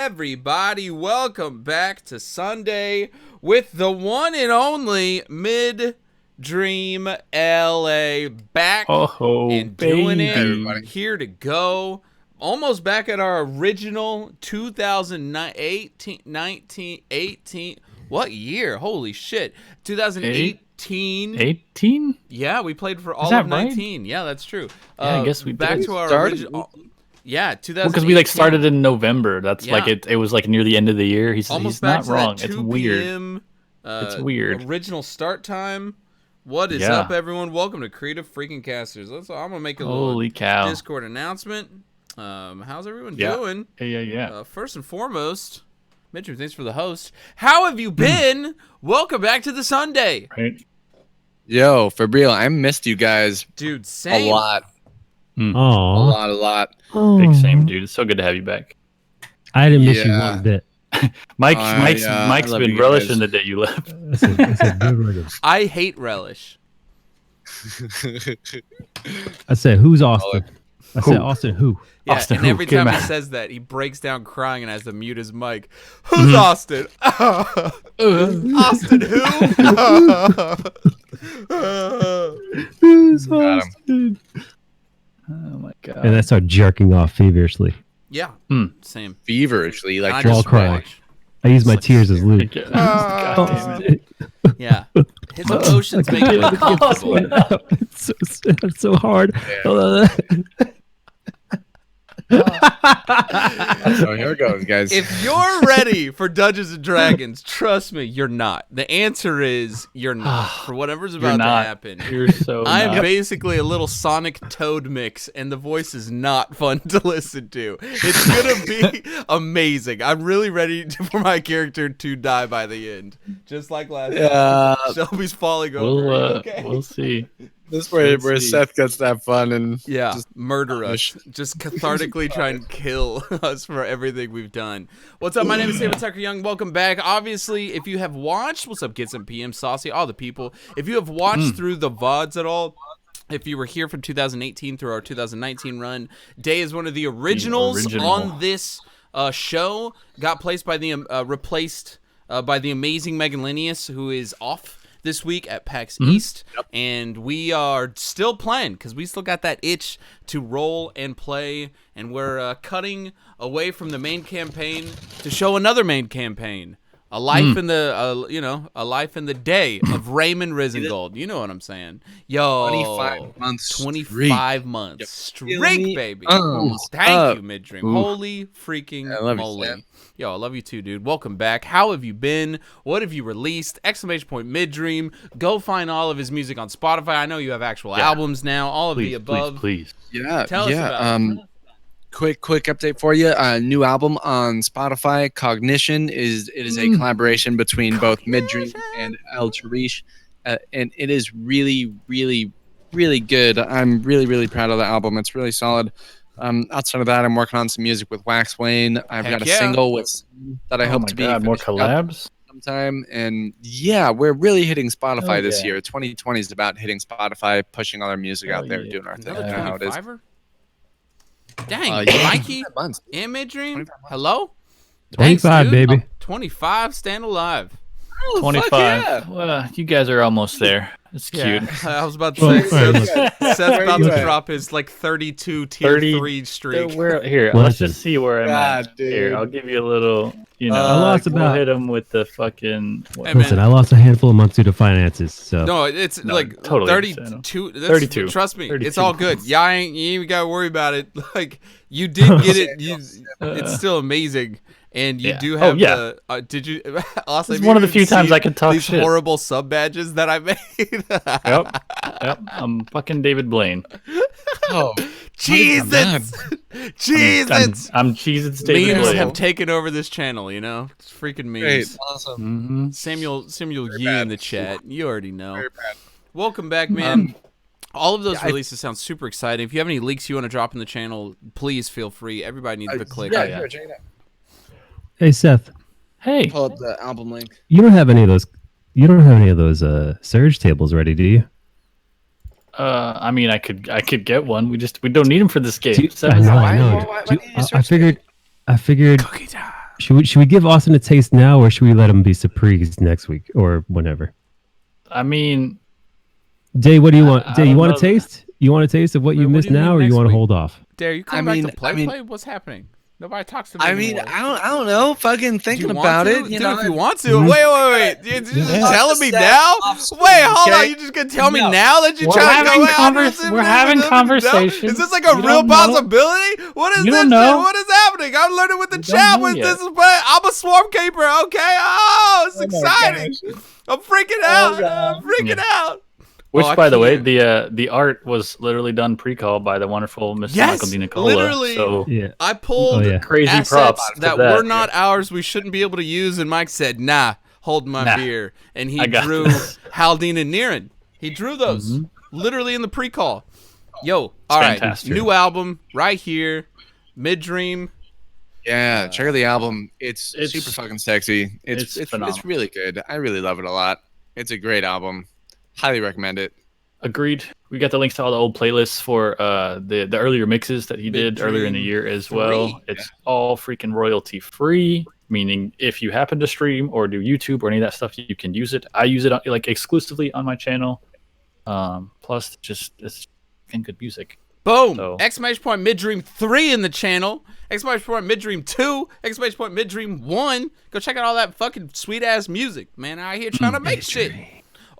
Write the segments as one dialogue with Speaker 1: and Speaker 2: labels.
Speaker 1: Everybody, welcome back to Sunday with the one and only MIDDREAM LA back and doing
Speaker 2: baby.
Speaker 1: it. Here to go. Almost back at our original 2018. What year? Holy shit. 2018.
Speaker 2: 18?
Speaker 1: Yeah, we played for all of 19. Right? Yeah, that's true.
Speaker 2: Yeah, I guess we
Speaker 1: back
Speaker 2: did.
Speaker 1: to our original. Yeah, 2018.
Speaker 2: Because we started in November. That's it was near the end of the year. He's not wrong. It's weird. It's weird.
Speaker 1: Original start time. What is up, everyone? Welcome to Creativecaster. I'm gonna make a little Discord announcement. How's everyone doing?
Speaker 2: Yeah.
Speaker 1: First and foremost, Mitchell, thanks for the host. How have you been? Welcome back to the Sunday.
Speaker 2: Right.
Speaker 3: Yo, for real, I missed you guys,
Speaker 1: dude. Same.
Speaker 3: A lot.
Speaker 4: Oh,
Speaker 3: a lot.
Speaker 2: Big same, dude. It's so good to have you back.
Speaker 4: I didn't miss you one bit.
Speaker 2: Mike's been relishing the day you left.
Speaker 1: I hate relish.
Speaker 4: I said, who's Austin? I said, Austin who?
Speaker 1: Yeah,
Speaker 2: Austin
Speaker 1: and every time he says that, he breaks down crying and has to mute his mic. Who's Austin? Austin who?
Speaker 4: Who's Austin?
Speaker 2: Oh my god!
Speaker 4: And I start jerking off feverishly.
Speaker 1: Yeah, same.
Speaker 3: Feverishly, like
Speaker 4: while crying. I use my tears as lube.
Speaker 1: God damn it. Yeah, his emotions make it uncomfortable.
Speaker 4: It's so hard.
Speaker 3: So here it goes, guys.
Speaker 1: If you're ready for Dungeons and Dragons, trust me, you're not. The answer is you're not. For whatever's about to happen.
Speaker 2: You're so
Speaker 1: I'm basically a little Sonic Toad mix, and the voice is not fun to listen to. It's gonna be amazing. I'm really ready for my character to die by the end, just like last time. Shelby's falling over.
Speaker 2: We'll see.
Speaker 3: This is where Seth gets that fun and
Speaker 1: just murder us. Just cathartically try and kill us for everything we've done. What's up? My name is David Tucker Young. Welcome back. Obviously, if you have watched, what's up, Kids and PM Saucy, all the people. If you have watched through the VODs at all, if you were here from 2018 through our 2019 run, Day is one of the originals on this show. Got replaced by the amazing Megan Linnaeus, who is off this week at PAX East, and we are still playing because we still got that itch to roll and play, and we're cutting away from the main campaign to show another main campaign, a life in the a life in the day of Raymond Risengold. You know what I'm saying? Yo, 25 months straight, baby. Thank you, MIDDREAM. Holy freaking moly. Yo, I love you too, dude. Welcome back. How have you been? What have you released? ! MIDDREAM. Go find all of his music on Spotify. I know you have actual albums now. All of the above.
Speaker 2: Please.
Speaker 3: Yeah.
Speaker 1: Tell us about it.
Speaker 3: Quick update for you. New album on Spotify. Cognition is a collaboration between both MIDDREAM and El Charish, and it is really, really, really good. I'm really, really proud of the album. It's really solid. Outside of that, I'm working on some music with Wax Wayne. I've got a single that I hope to be
Speaker 2: more collabs
Speaker 3: sometime. And yeah, we're really hitting Spotify this year. 2020 is about hitting Spotify, pushing all our music out there, doing our thing. You know how it is.
Speaker 1: Dang, Mikey and MIDDREAM. Hello?
Speaker 4: 25, baby.
Speaker 1: 25, stand alive.
Speaker 2: 25. Well, you guys are almost there. It's cute.
Speaker 1: I was about to say, Seth's about to drop his 32 tier 3 streak.
Speaker 2: Here, let's just see where I'm at. Dude. Here, I'll give you a little, I lost
Speaker 4: about
Speaker 2: hit him with the fucking...
Speaker 4: Listen, I lost a handful of months due to finances, so...
Speaker 1: No, it's
Speaker 2: totally
Speaker 1: 32.
Speaker 2: 32.
Speaker 1: Trust me,
Speaker 2: 32
Speaker 1: it's all good. You ain't even got to worry about it. You did get it. It's still amazing. And you do have did you? Austin,
Speaker 2: it's one of the few times I can talk
Speaker 1: these
Speaker 2: shit.
Speaker 1: Horrible sub badges that I made.
Speaker 2: Yep. I'm fucking David Blaine.
Speaker 3: Oh,
Speaker 1: Jesus! Jesus!
Speaker 2: I'm Cheez-Its David
Speaker 1: Memes
Speaker 2: Blaine.
Speaker 1: have taken over this channel. You know, it's freaking memes.
Speaker 3: Great, awesome.
Speaker 1: Samuel Yee in the chat. You already know. Welcome back, man. All of those releases sound super exciting. If you have any leaks you want to drop in the channel, please feel free. Everybody needs to click.
Speaker 3: Check it out.
Speaker 4: Hey, Seth.
Speaker 2: Hey.
Speaker 3: Pull up the album link.
Speaker 4: You don't have any of those. You don't have any of those surge tables ready, do you?
Speaker 2: I mean, I could get one. We don't need them for this game.
Speaker 4: I know. I figured.
Speaker 1: Cookie time.
Speaker 4: Should we give Austin a taste now, or should we let him be surprised next week or whenever?
Speaker 2: I mean,
Speaker 4: Day, what do you want? Day, you want a taste? You want a taste of what you missed now, or you want to hold off?
Speaker 1: Dare you come back to play? What's happening? Nobody talks to me anymore.
Speaker 3: I don't know. Fucking thinking about it.
Speaker 1: Dude, if you want to. Wait. You're just telling me now? Wait, hold on. You're just going to tell me now that you're trying to go out?
Speaker 2: We're having conversations.
Speaker 1: Is this like a real possibility? What is this? What is happening? I'm learning with the chat. I'm a swarm keeper, okay? Oh, it's exciting. I'm freaking out.
Speaker 2: Which, by the way, the art was literally done pre-call by the wonderful Mr. Michael Di Nicola.
Speaker 1: Literally.
Speaker 2: So
Speaker 1: I pulled
Speaker 2: crazy props
Speaker 1: that were not ours. We shouldn't be able to use, and Mike said, "Nah, hold my beer." And he drew Haldane and Niran. He drew those literally in the pre-call. Yo, all right, new album right here, MIDDREAM.
Speaker 3: Yeah, check out the album. It's super fucking sexy. It's really good. I really love it a lot. It's a great album. Highly recommend it.
Speaker 2: Agreed. We got the links to all the old playlists for the earlier mixes that he did earlier in the year as well. It's all freaking royalty free, meaning if you happen to stream or do YouTube or any of that stuff, you can use it. I use it like exclusively on my channel. Plus, it's fucking good music.
Speaker 1: Boom! So. !MIDDREAM 3 in the channel. !MIDDREAM 2. !MIDDREAM 1. Go check out all that fucking sweet ass music, man. Out here trying to make shit.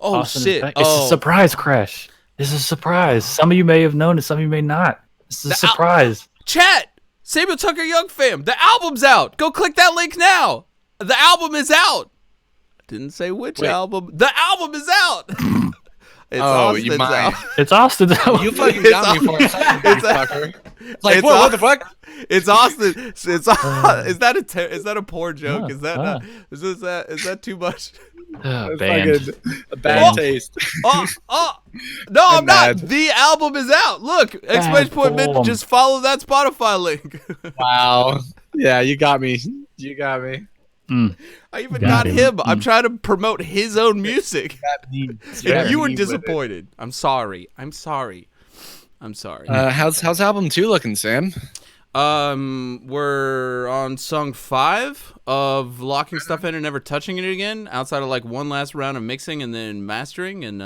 Speaker 1: Oh,
Speaker 2: Austin
Speaker 1: shit.
Speaker 2: It's a surprise, Crash. It's a surprise. Some of you may have known it, some of you may not. It's a surprise.
Speaker 1: Chat! Samuel Tucker Young fam, the album's out. Go click that link now. The album is out. Didn't say which album. The album is out. Austin's out.
Speaker 2: It's Austin's out.
Speaker 3: You fucking got me for a second, fucker. Like, what the fuck?
Speaker 1: It's Austin. Is that a poor joke? Is that too much?
Speaker 2: Banned.
Speaker 3: A bad taste.
Speaker 1: No, I'm not. The album is out. Look, !MID, just follow that Spotify link.
Speaker 3: Wow. Yeah, you got me.
Speaker 1: I even got him. I'm trying to promote his own music. And you were disappointed. I'm sorry.
Speaker 3: How's album 2 looking, Sam?
Speaker 1: We're on song 5 of locking stuff in and never touching it again, outside of like one last round of mixing and then mastering, and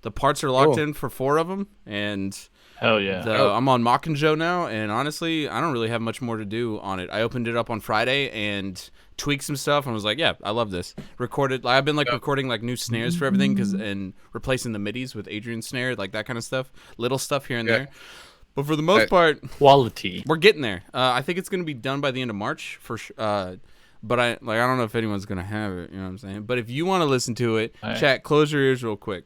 Speaker 1: the parts are locked in for 4 of them, and
Speaker 2: hell yeah.
Speaker 1: I'm on Mockingjay now, and honestly, I don't really have much more to do on it. I opened it up on Friday and tweaked some stuff and was like, yeah, I love this. Recorded, I've been recording like new snares for everything and replacing the midis with Adrian's snare, like that kind of stuff, little stuff here and there. But for the most part,
Speaker 2: quality.
Speaker 1: We're getting there. I think it's gonna be done by the end of March for sure. But I don't know if anyone's gonna have it. You know what I'm saying? But if you want to listen to it, chat, close your ears real quick.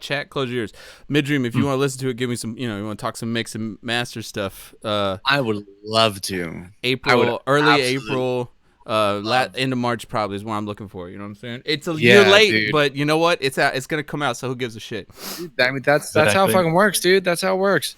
Speaker 1: Chat, close your ears. MIDDREAM, if you want to listen to it, give me some. You want to talk some mix and master stuff.
Speaker 3: I would love to.
Speaker 1: Early April. End of March probably is what I'm looking for. You know what I'm saying? It's a year late, dude. But you know what? It's out. It's gonna come out. So who gives a shit?
Speaker 3: I mean, that's how it fucking works, dude. That's how it works.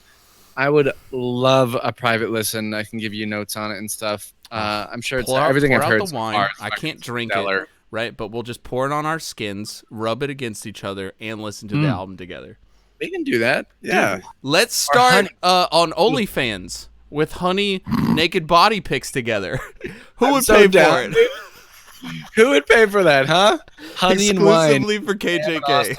Speaker 3: I would love a private listen. I can give you notes on it and stuff. I'm sure it's everything I've heard.
Speaker 1: The wine. I can't drink it, right? But we'll just pour it on our skins, rub it against each other, and listen to the album together.
Speaker 3: We can do that. Yeah.
Speaker 1: Dude, let's start on OnlyFans. With Honey naked body pics together. Who would pay for it?
Speaker 3: Who would pay for that, huh? Honey and wine.
Speaker 1: Exclusively for KJK.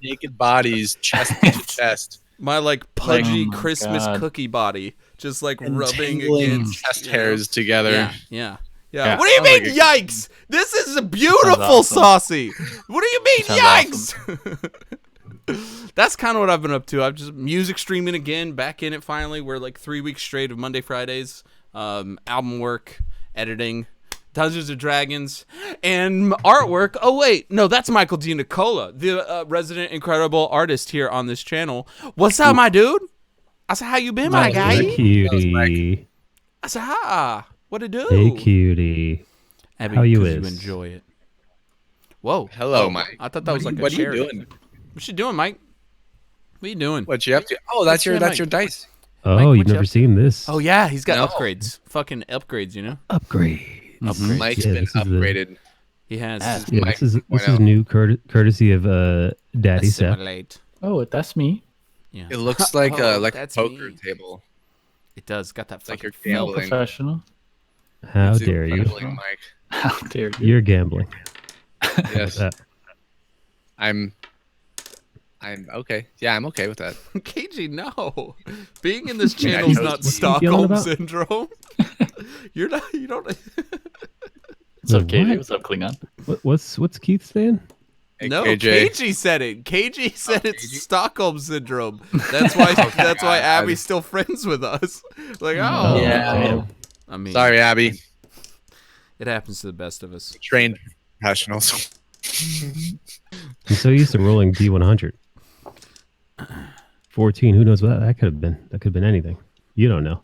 Speaker 3: Naked bodies, chest to chest.
Speaker 1: My like pudgy Christmas cookie body. Just like and rubbing against
Speaker 3: chest hairs together.
Speaker 1: Yeah. What do you mean, yikes? This is a beautiful saucy. What do you mean, yikes? Awesome. That's kind of what I've been up to. I've just music streaming again, back in it finally. We're like 3 weeks straight of Monday, Fridays, album work, editing, Dungeons and Dragons, and artwork. Oh wait, no, that's Michael Di Nicola, the resident incredible artist here on this channel. What's up, my dude? I said, how you been, my guy?
Speaker 4: Cutie.
Speaker 1: I said, hi. What it do?
Speaker 4: Hey, cutie.
Speaker 1: How you is? You enjoy it. Whoa.
Speaker 3: Hello, Mike.
Speaker 1: I thought that was like
Speaker 3: what are you doing?
Speaker 1: What you doing, Mike? What are you doing?
Speaker 3: What you up to? Oh, that's your dice.
Speaker 4: Oh, you've never seen this.
Speaker 1: Oh yeah, he's got upgrades. Fucking upgrades, you know?
Speaker 4: Upgrades.
Speaker 3: Mike's been upgraded.
Speaker 1: He has.
Speaker 4: This is new courtesy of Daddy Seth.
Speaker 2: Oh, that's me.
Speaker 1: Yeah.
Speaker 3: It looks like a poker table.
Speaker 1: It does. Got that fucking
Speaker 2: professional.
Speaker 4: How
Speaker 3: It's
Speaker 4: dare you?
Speaker 3: gambling, Mike.
Speaker 2: How dare you?
Speaker 4: You're gambling.
Speaker 3: Yes,
Speaker 4: That-
Speaker 3: I'm okay. Yeah, I'm okay with that.
Speaker 1: KG, no. Being in this
Speaker 3: Yeah,
Speaker 1: channel is
Speaker 3: he
Speaker 1: not
Speaker 3: knows
Speaker 4: what he's yelling
Speaker 1: Stockholm
Speaker 4: about.
Speaker 1: syndrome. You're not. You don't.
Speaker 2: What's up, Katie?
Speaker 4: What?
Speaker 2: What's up, Klingon?
Speaker 4: What's Keith saying?
Speaker 3: Hey,
Speaker 1: No,
Speaker 3: KJ.
Speaker 1: KG said it. KG said it's
Speaker 3: KG?
Speaker 1: Stockholm syndrome. That's why. That's why
Speaker 3: God.
Speaker 1: Abby's still friends with us. Like,
Speaker 4: Oh,
Speaker 3: Yeah.
Speaker 1: I mean,
Speaker 3: Sorry, Abby.
Speaker 1: it happens to the best of us.
Speaker 3: Trained professionals.
Speaker 4: I'm so used to rolling D100. 14. Who knows what that could have been? That could have been anything. You don't know.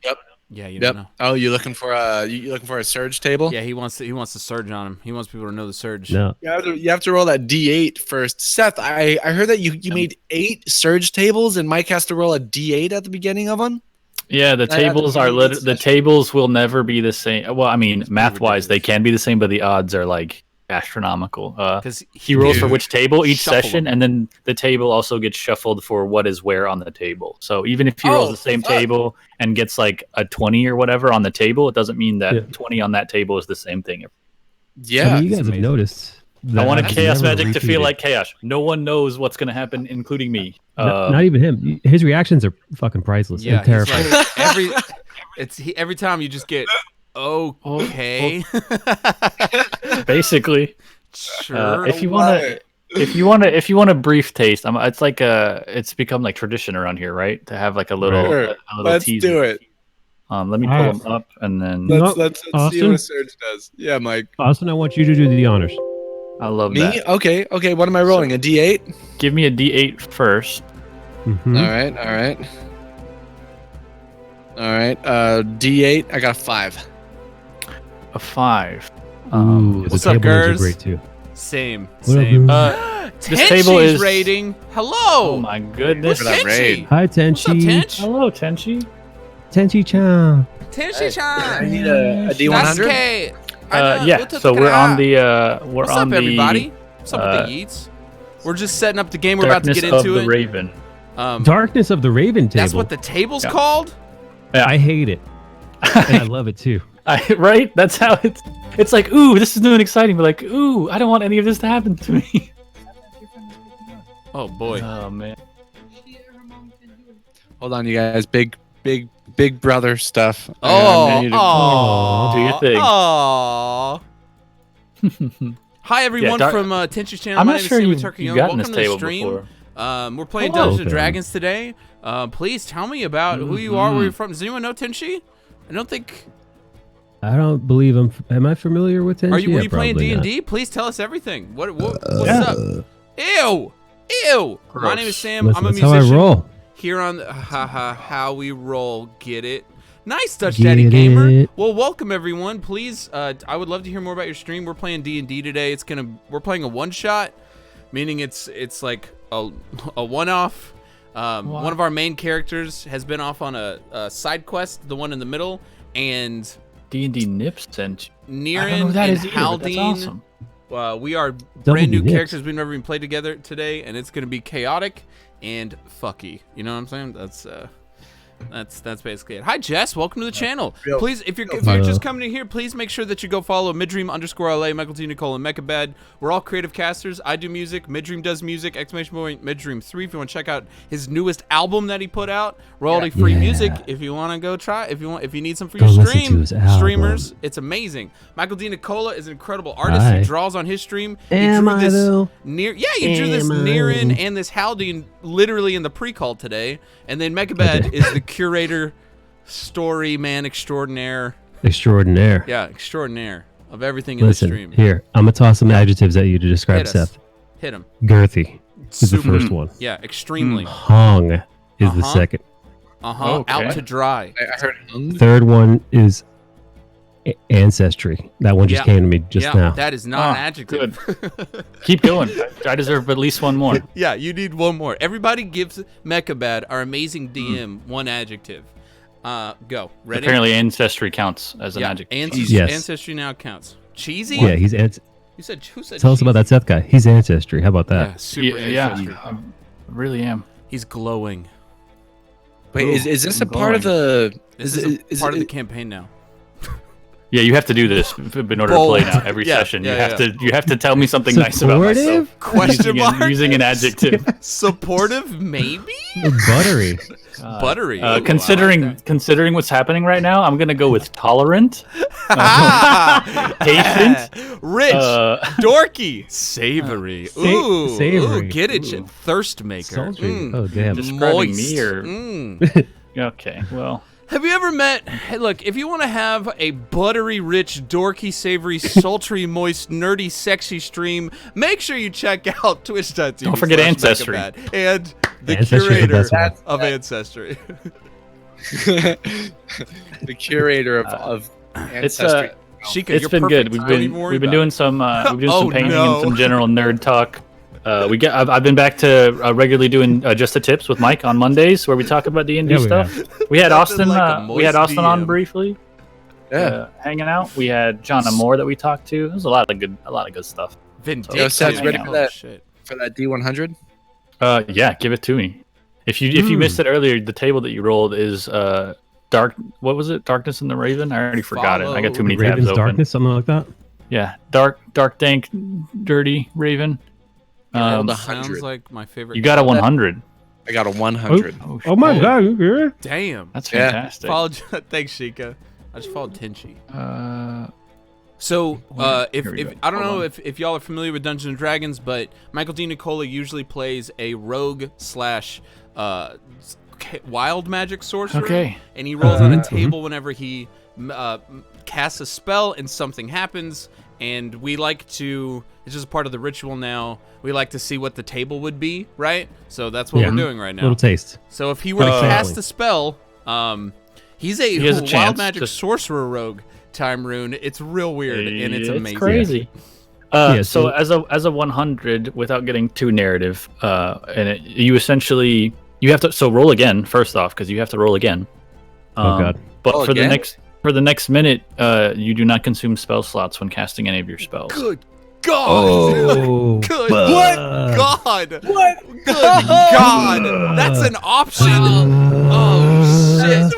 Speaker 1: Yeah, you
Speaker 3: Yep.
Speaker 1: don't know.
Speaker 3: Oh, you looking for a surge table?
Speaker 1: Yeah, he wants to surge on him. He wants people to know the surge.
Speaker 4: No.
Speaker 3: You have to roll that D8 first. Seth, I heard that you made 8 surge tables and Mike has to roll a D8 at the beginning of one.
Speaker 2: Yeah, the tables are the tables will never be the same. Well, I mean, math wise, they can be the same, but the odds are like astronomical.
Speaker 1: Because
Speaker 2: He rolls for which table each
Speaker 1: Shuffle
Speaker 2: session,
Speaker 1: them.
Speaker 2: and then the table also gets shuffled for what is where on the table. So even if he rolls the same table and gets like a 20 or whatever on the table, it doesn't mean that 20 on that table is the same thing.
Speaker 3: Yeah.
Speaker 4: I mean, you guys have
Speaker 1: amazing.
Speaker 4: noticed.
Speaker 2: I want a
Speaker 4: I've
Speaker 2: chaos
Speaker 4: never
Speaker 2: magic to feel
Speaker 4: repeated.
Speaker 2: like chaos. No one knows what's going to happen, including me.
Speaker 4: Not even him. His reactions are fucking priceless
Speaker 1: yeah,
Speaker 4: and terrifying.
Speaker 1: he's like, every time you just get okay.
Speaker 2: Basically,
Speaker 1: Sure.
Speaker 2: if you want a brief taste, it's like it's become like tradition around here, right? To have like a little,
Speaker 3: Sure.
Speaker 2: a little
Speaker 3: Let's
Speaker 2: teaser.
Speaker 3: do it.
Speaker 2: Let me pull them up and then
Speaker 3: Let's see
Speaker 4: Austin?
Speaker 3: what a surge does. Yeah, Mike.
Speaker 4: Austin, I want you to do the honors.
Speaker 2: I love
Speaker 3: Me?
Speaker 2: that.
Speaker 3: Okay. What am I rolling? A D8?
Speaker 2: Give me a D8 first.
Speaker 4: Mhm.
Speaker 3: All right. D8. I got a 5.
Speaker 2: A 5.
Speaker 4: Ooh,
Speaker 1: what's
Speaker 4: the
Speaker 1: up,
Speaker 4: table names are
Speaker 1: Gers?
Speaker 4: great too.
Speaker 1: Same.
Speaker 4: What up,
Speaker 1: Same.
Speaker 4: dude?
Speaker 2: This table
Speaker 1: Tenshi's
Speaker 2: is
Speaker 1: rating. Hello.
Speaker 2: Oh my goodness!
Speaker 3: For that
Speaker 1: Tenchi.
Speaker 3: raid.
Speaker 4: Hi,
Speaker 1: What's up,
Speaker 4: Tenchi.
Speaker 1: Tench?
Speaker 2: Hello, Tenchi.
Speaker 4: Tenchi-chan.
Speaker 1: Tenchi-chan.
Speaker 3: I need a D100.
Speaker 1: Sasuke.
Speaker 2: Yeah. So we're on the we're
Speaker 1: What's
Speaker 2: on
Speaker 1: up,
Speaker 2: the
Speaker 1: everybody? What's up with the Yeats? We're just setting up the game. We're about to
Speaker 2: Darkness
Speaker 1: get
Speaker 2: of
Speaker 1: into
Speaker 2: the
Speaker 1: it.
Speaker 2: Raven.
Speaker 4: Darkness of the Raven table.
Speaker 1: That's what the table's
Speaker 2: Yeah.
Speaker 1: called?
Speaker 4: I hate it. And I love it too.
Speaker 2: Right? That's how it's like, ooh, this is new and exciting, but like, ooh, I don't want any of this to happen to me.
Speaker 1: Oh, boy.
Speaker 2: Oh man.
Speaker 3: Hold on, you guys. Big brother stuff.
Speaker 1: Oh,
Speaker 3: I need to-
Speaker 1: aw,
Speaker 2: Do your thing.
Speaker 1: Aw. Hi, everyone
Speaker 2: Dark-
Speaker 1: from Tenchi's channel.
Speaker 2: I'm
Speaker 1: My
Speaker 2: not
Speaker 1: name is
Speaker 2: sure
Speaker 1: Sammy
Speaker 2: you've
Speaker 1: Turkey.
Speaker 2: gotten
Speaker 1: Welcome
Speaker 2: this
Speaker 1: to the
Speaker 2: table
Speaker 1: stream.
Speaker 2: before.
Speaker 1: We're playing
Speaker 4: Hello
Speaker 1: Dungeons and
Speaker 4: there.
Speaker 1: Dragons today. Please tell me about who you are, where you're from. Does anyone know Tenchi? I don't think.
Speaker 4: I don't believe I'm. Am I familiar with Tenchi?
Speaker 1: Were you
Speaker 4: Yeah,
Speaker 1: playing
Speaker 4: probably not.
Speaker 1: D&D? Please tell us everything. What's
Speaker 4: Yeah.
Speaker 1: up? Ew. My
Speaker 2: Gross.
Speaker 1: name is Sam.
Speaker 4: Listen,
Speaker 1: I'm a
Speaker 4: that's how
Speaker 1: musician.
Speaker 4: I roll.
Speaker 1: Here on how we roll. Get it? Nice, Dutch
Speaker 4: Get
Speaker 1: Daddy Gamer.
Speaker 4: it.
Speaker 1: Well, welcome everyone. Please, I would love to hear more about your stream. We're playing D&D today. We're playing a one shot, meaning it's like a one-off. One of our main characters has been off on a side quest, the one in the middle, and
Speaker 2: D&D Nips sent you. I don't know
Speaker 1: Niren
Speaker 2: who that
Speaker 1: and
Speaker 2: is either, but that's
Speaker 1: Haldane.
Speaker 2: awesome.
Speaker 1: We are brand new
Speaker 4: nips.
Speaker 1: characters we've never even played together today, and it's gonna be chaotic and fucky. You know what I'm saying? That's basically it. Hi Jess, welcome to the channel.
Speaker 3: real-
Speaker 1: Please, if you're
Speaker 4: fun.
Speaker 1: just coming in here, please make sure that you go follow MIDDREAM_LA, Michael T. Nicole, and Mechabad. We're all creative casters. I do music. MIDDREAM does music. ! MIDDREAM3. If you want to check out his newest album that he put out, royalty-free
Speaker 4: Yeah.
Speaker 1: music. If you want to go try, if you need some for
Speaker 4: Go
Speaker 1: your
Speaker 4: listen to
Speaker 1: stream,
Speaker 4: his album.
Speaker 1: streamers, it's amazing. Michael D. Nicola is an incredible artist.
Speaker 4: Hi.
Speaker 1: He draws on his stream.
Speaker 4: Am I though?
Speaker 1: You drew this
Speaker 4: Am I?
Speaker 1: Niren and this Haldane literally in the pre-call today, and then Mechabad is the curator, story man extraordinaire.
Speaker 4: Extraordinaire.
Speaker 1: Yeah, extraordinaire of everything in
Speaker 4: Listen,
Speaker 1: the stream.
Speaker 4: here. I'm gonna toss some adjectives at you to describe
Speaker 1: Hit us.
Speaker 4: Seth.
Speaker 1: Hit him.
Speaker 4: Girthy is the
Speaker 1: Super.
Speaker 4: first one.
Speaker 1: Yeah, extremely.
Speaker 4: Hung is the
Speaker 1: Uh-huh.
Speaker 4: second.
Speaker 2: Okay.
Speaker 1: Out to dry.
Speaker 3: I heard hung.
Speaker 4: Third one is ancestry. That one just
Speaker 1: Yeah.
Speaker 4: came to me just
Speaker 1: yeah,
Speaker 4: now.
Speaker 1: that is not an adjective.
Speaker 2: Keep going. I deserve at least one more.
Speaker 1: Yeah, you need one more. Everybody gives Mechabad, our amazing DM, one adjective. Go. Ready?
Speaker 2: Apparently, ancestry counts as an
Speaker 1: yeah,
Speaker 2: adjective.
Speaker 4: Yes.
Speaker 1: Ancestry now counts. Cheesy?
Speaker 4: Yeah, he's
Speaker 1: You said who said?
Speaker 4: Tell us about that Seth guy. He's ancestry. How about
Speaker 1: Yeah,
Speaker 4: that?
Speaker 1: super
Speaker 2: Yeah,
Speaker 1: ancestry.
Speaker 2: I really am.
Speaker 1: He's glowing.
Speaker 3: Wait, is this
Speaker 2: I'm
Speaker 3: a part of the?
Speaker 1: This
Speaker 3: Is
Speaker 1: is part of the campaign now.
Speaker 2: Yeah, you have to do this in order
Speaker 1: Bold.
Speaker 2: to play now. Every session,
Speaker 1: yeah,
Speaker 2: you have to tell me something nice about myself.
Speaker 4: Supportive?
Speaker 1: Question mark?
Speaker 2: Using an adjective.
Speaker 1: Supportive, maybe.
Speaker 4: Buttery.
Speaker 1: Buttery. Ooh,
Speaker 2: Considering
Speaker 1: I like that.
Speaker 2: considering what's happening right now, I'm gonna go with tolerant, patient,
Speaker 1: Rich, dorky, savory. Ooh,
Speaker 4: savory.
Speaker 1: Ooh, get it,
Speaker 4: Ooh.
Speaker 1: thirst maker.
Speaker 4: Sultry. Oh, damn.
Speaker 2: Describing
Speaker 1: Moist.
Speaker 2: me or okay, well,
Speaker 1: Have you ever met? Hey, look, if you want to have a buttery, rich, dorky, savory, sultry, moist, nerdy, sexy stream, make sure you check out Twitch.tv.
Speaker 2: Don't forget Ancestry.
Speaker 1: And the
Speaker 4: Ancestry is the
Speaker 1: curator
Speaker 4: best one.
Speaker 1: of Ancestry.
Speaker 3: The curator of
Speaker 2: it's
Speaker 3: ancestry.
Speaker 1: Sheikah,
Speaker 2: it's
Speaker 1: you're
Speaker 2: been good.
Speaker 1: perfect.
Speaker 2: We've
Speaker 1: Don't
Speaker 2: been
Speaker 1: even worry
Speaker 2: we've been
Speaker 1: about
Speaker 2: doing
Speaker 1: it.
Speaker 2: some
Speaker 1: Oh,
Speaker 2: painting
Speaker 1: no.
Speaker 2: and some general nerd talk. I've been back to regularly doing just the tips with Mike on Mondays where we talk about D&D
Speaker 4: Yeah, we
Speaker 2: stuff. We had
Speaker 1: Nothing
Speaker 2: Austin.
Speaker 1: like a
Speaker 2: We had
Speaker 1: moist
Speaker 2: Austin on
Speaker 1: DM.
Speaker 2: briefly,
Speaker 3: Yeah.
Speaker 2: hanging out. We had John Moore that we talked to. It was a lot of good stuff.
Speaker 1: Vindictive.
Speaker 3: Yo, Seth's ready
Speaker 2: for
Speaker 1: Oh,
Speaker 3: that?
Speaker 1: shit.
Speaker 3: For that D100.
Speaker 2: Yeah, give it to me. If you missed it earlier, the table that you rolled is dark. What was it? Darkness in the Raven. I already forgot it. I got too many tabs
Speaker 4: Raven's
Speaker 2: open.
Speaker 4: Darkness, something like that.
Speaker 2: Yeah, dark, dank, dirty Raven.
Speaker 3: rolled a
Speaker 1: Sounds
Speaker 3: 100.
Speaker 1: like my favorite.
Speaker 2: You got a 100.
Speaker 3: I got a 100.
Speaker 4: Oh my
Speaker 2: shit.
Speaker 4: god, you good?
Speaker 1: Damn.
Speaker 2: That's
Speaker 3: Yeah.
Speaker 2: fantastic.
Speaker 1: Followed, thanks, Sheikah. I just followed Tenchi.
Speaker 2: Uh,
Speaker 1: So, if
Speaker 2: Here we go.
Speaker 1: I don't
Speaker 2: Hold
Speaker 1: know
Speaker 2: on.
Speaker 1: if y'all are familiar with Dungeons and Dragons, but Michael D. Nicola usually plays a rogue slash wild magic sorcerer.
Speaker 2: Okay.
Speaker 1: And he rolls on a
Speaker 4: Mhm.
Speaker 1: table whenever he casts a spell and something happens. And we like to, it's just a part of the ritual now. We like to see what the table would be, right? So that's what
Speaker 4: Yeah.
Speaker 1: we're doing right now.
Speaker 4: Little taste.
Speaker 1: So if he were to
Speaker 2: Oh.
Speaker 1: cast a spell, he's a
Speaker 2: He has a
Speaker 1: wild
Speaker 2: chance
Speaker 1: magic
Speaker 2: to-
Speaker 1: sorcerer rogue time rune. It's real weird and it's amazing.
Speaker 2: crazy.
Speaker 4: Yeah,
Speaker 2: so
Speaker 4: so-
Speaker 2: as a 100, without getting too narrative, you essentially you have to roll again first off because you have to roll again.
Speaker 4: Oh, God.
Speaker 2: But
Speaker 3: Roll
Speaker 2: for
Speaker 3: again?
Speaker 2: the next minute, you do not consume spell slots when casting any of your spells.
Speaker 1: Good God!
Speaker 4: Oh,
Speaker 1: Good
Speaker 4: fuck.
Speaker 1: God! What? Good God! That's an option. Oh shit!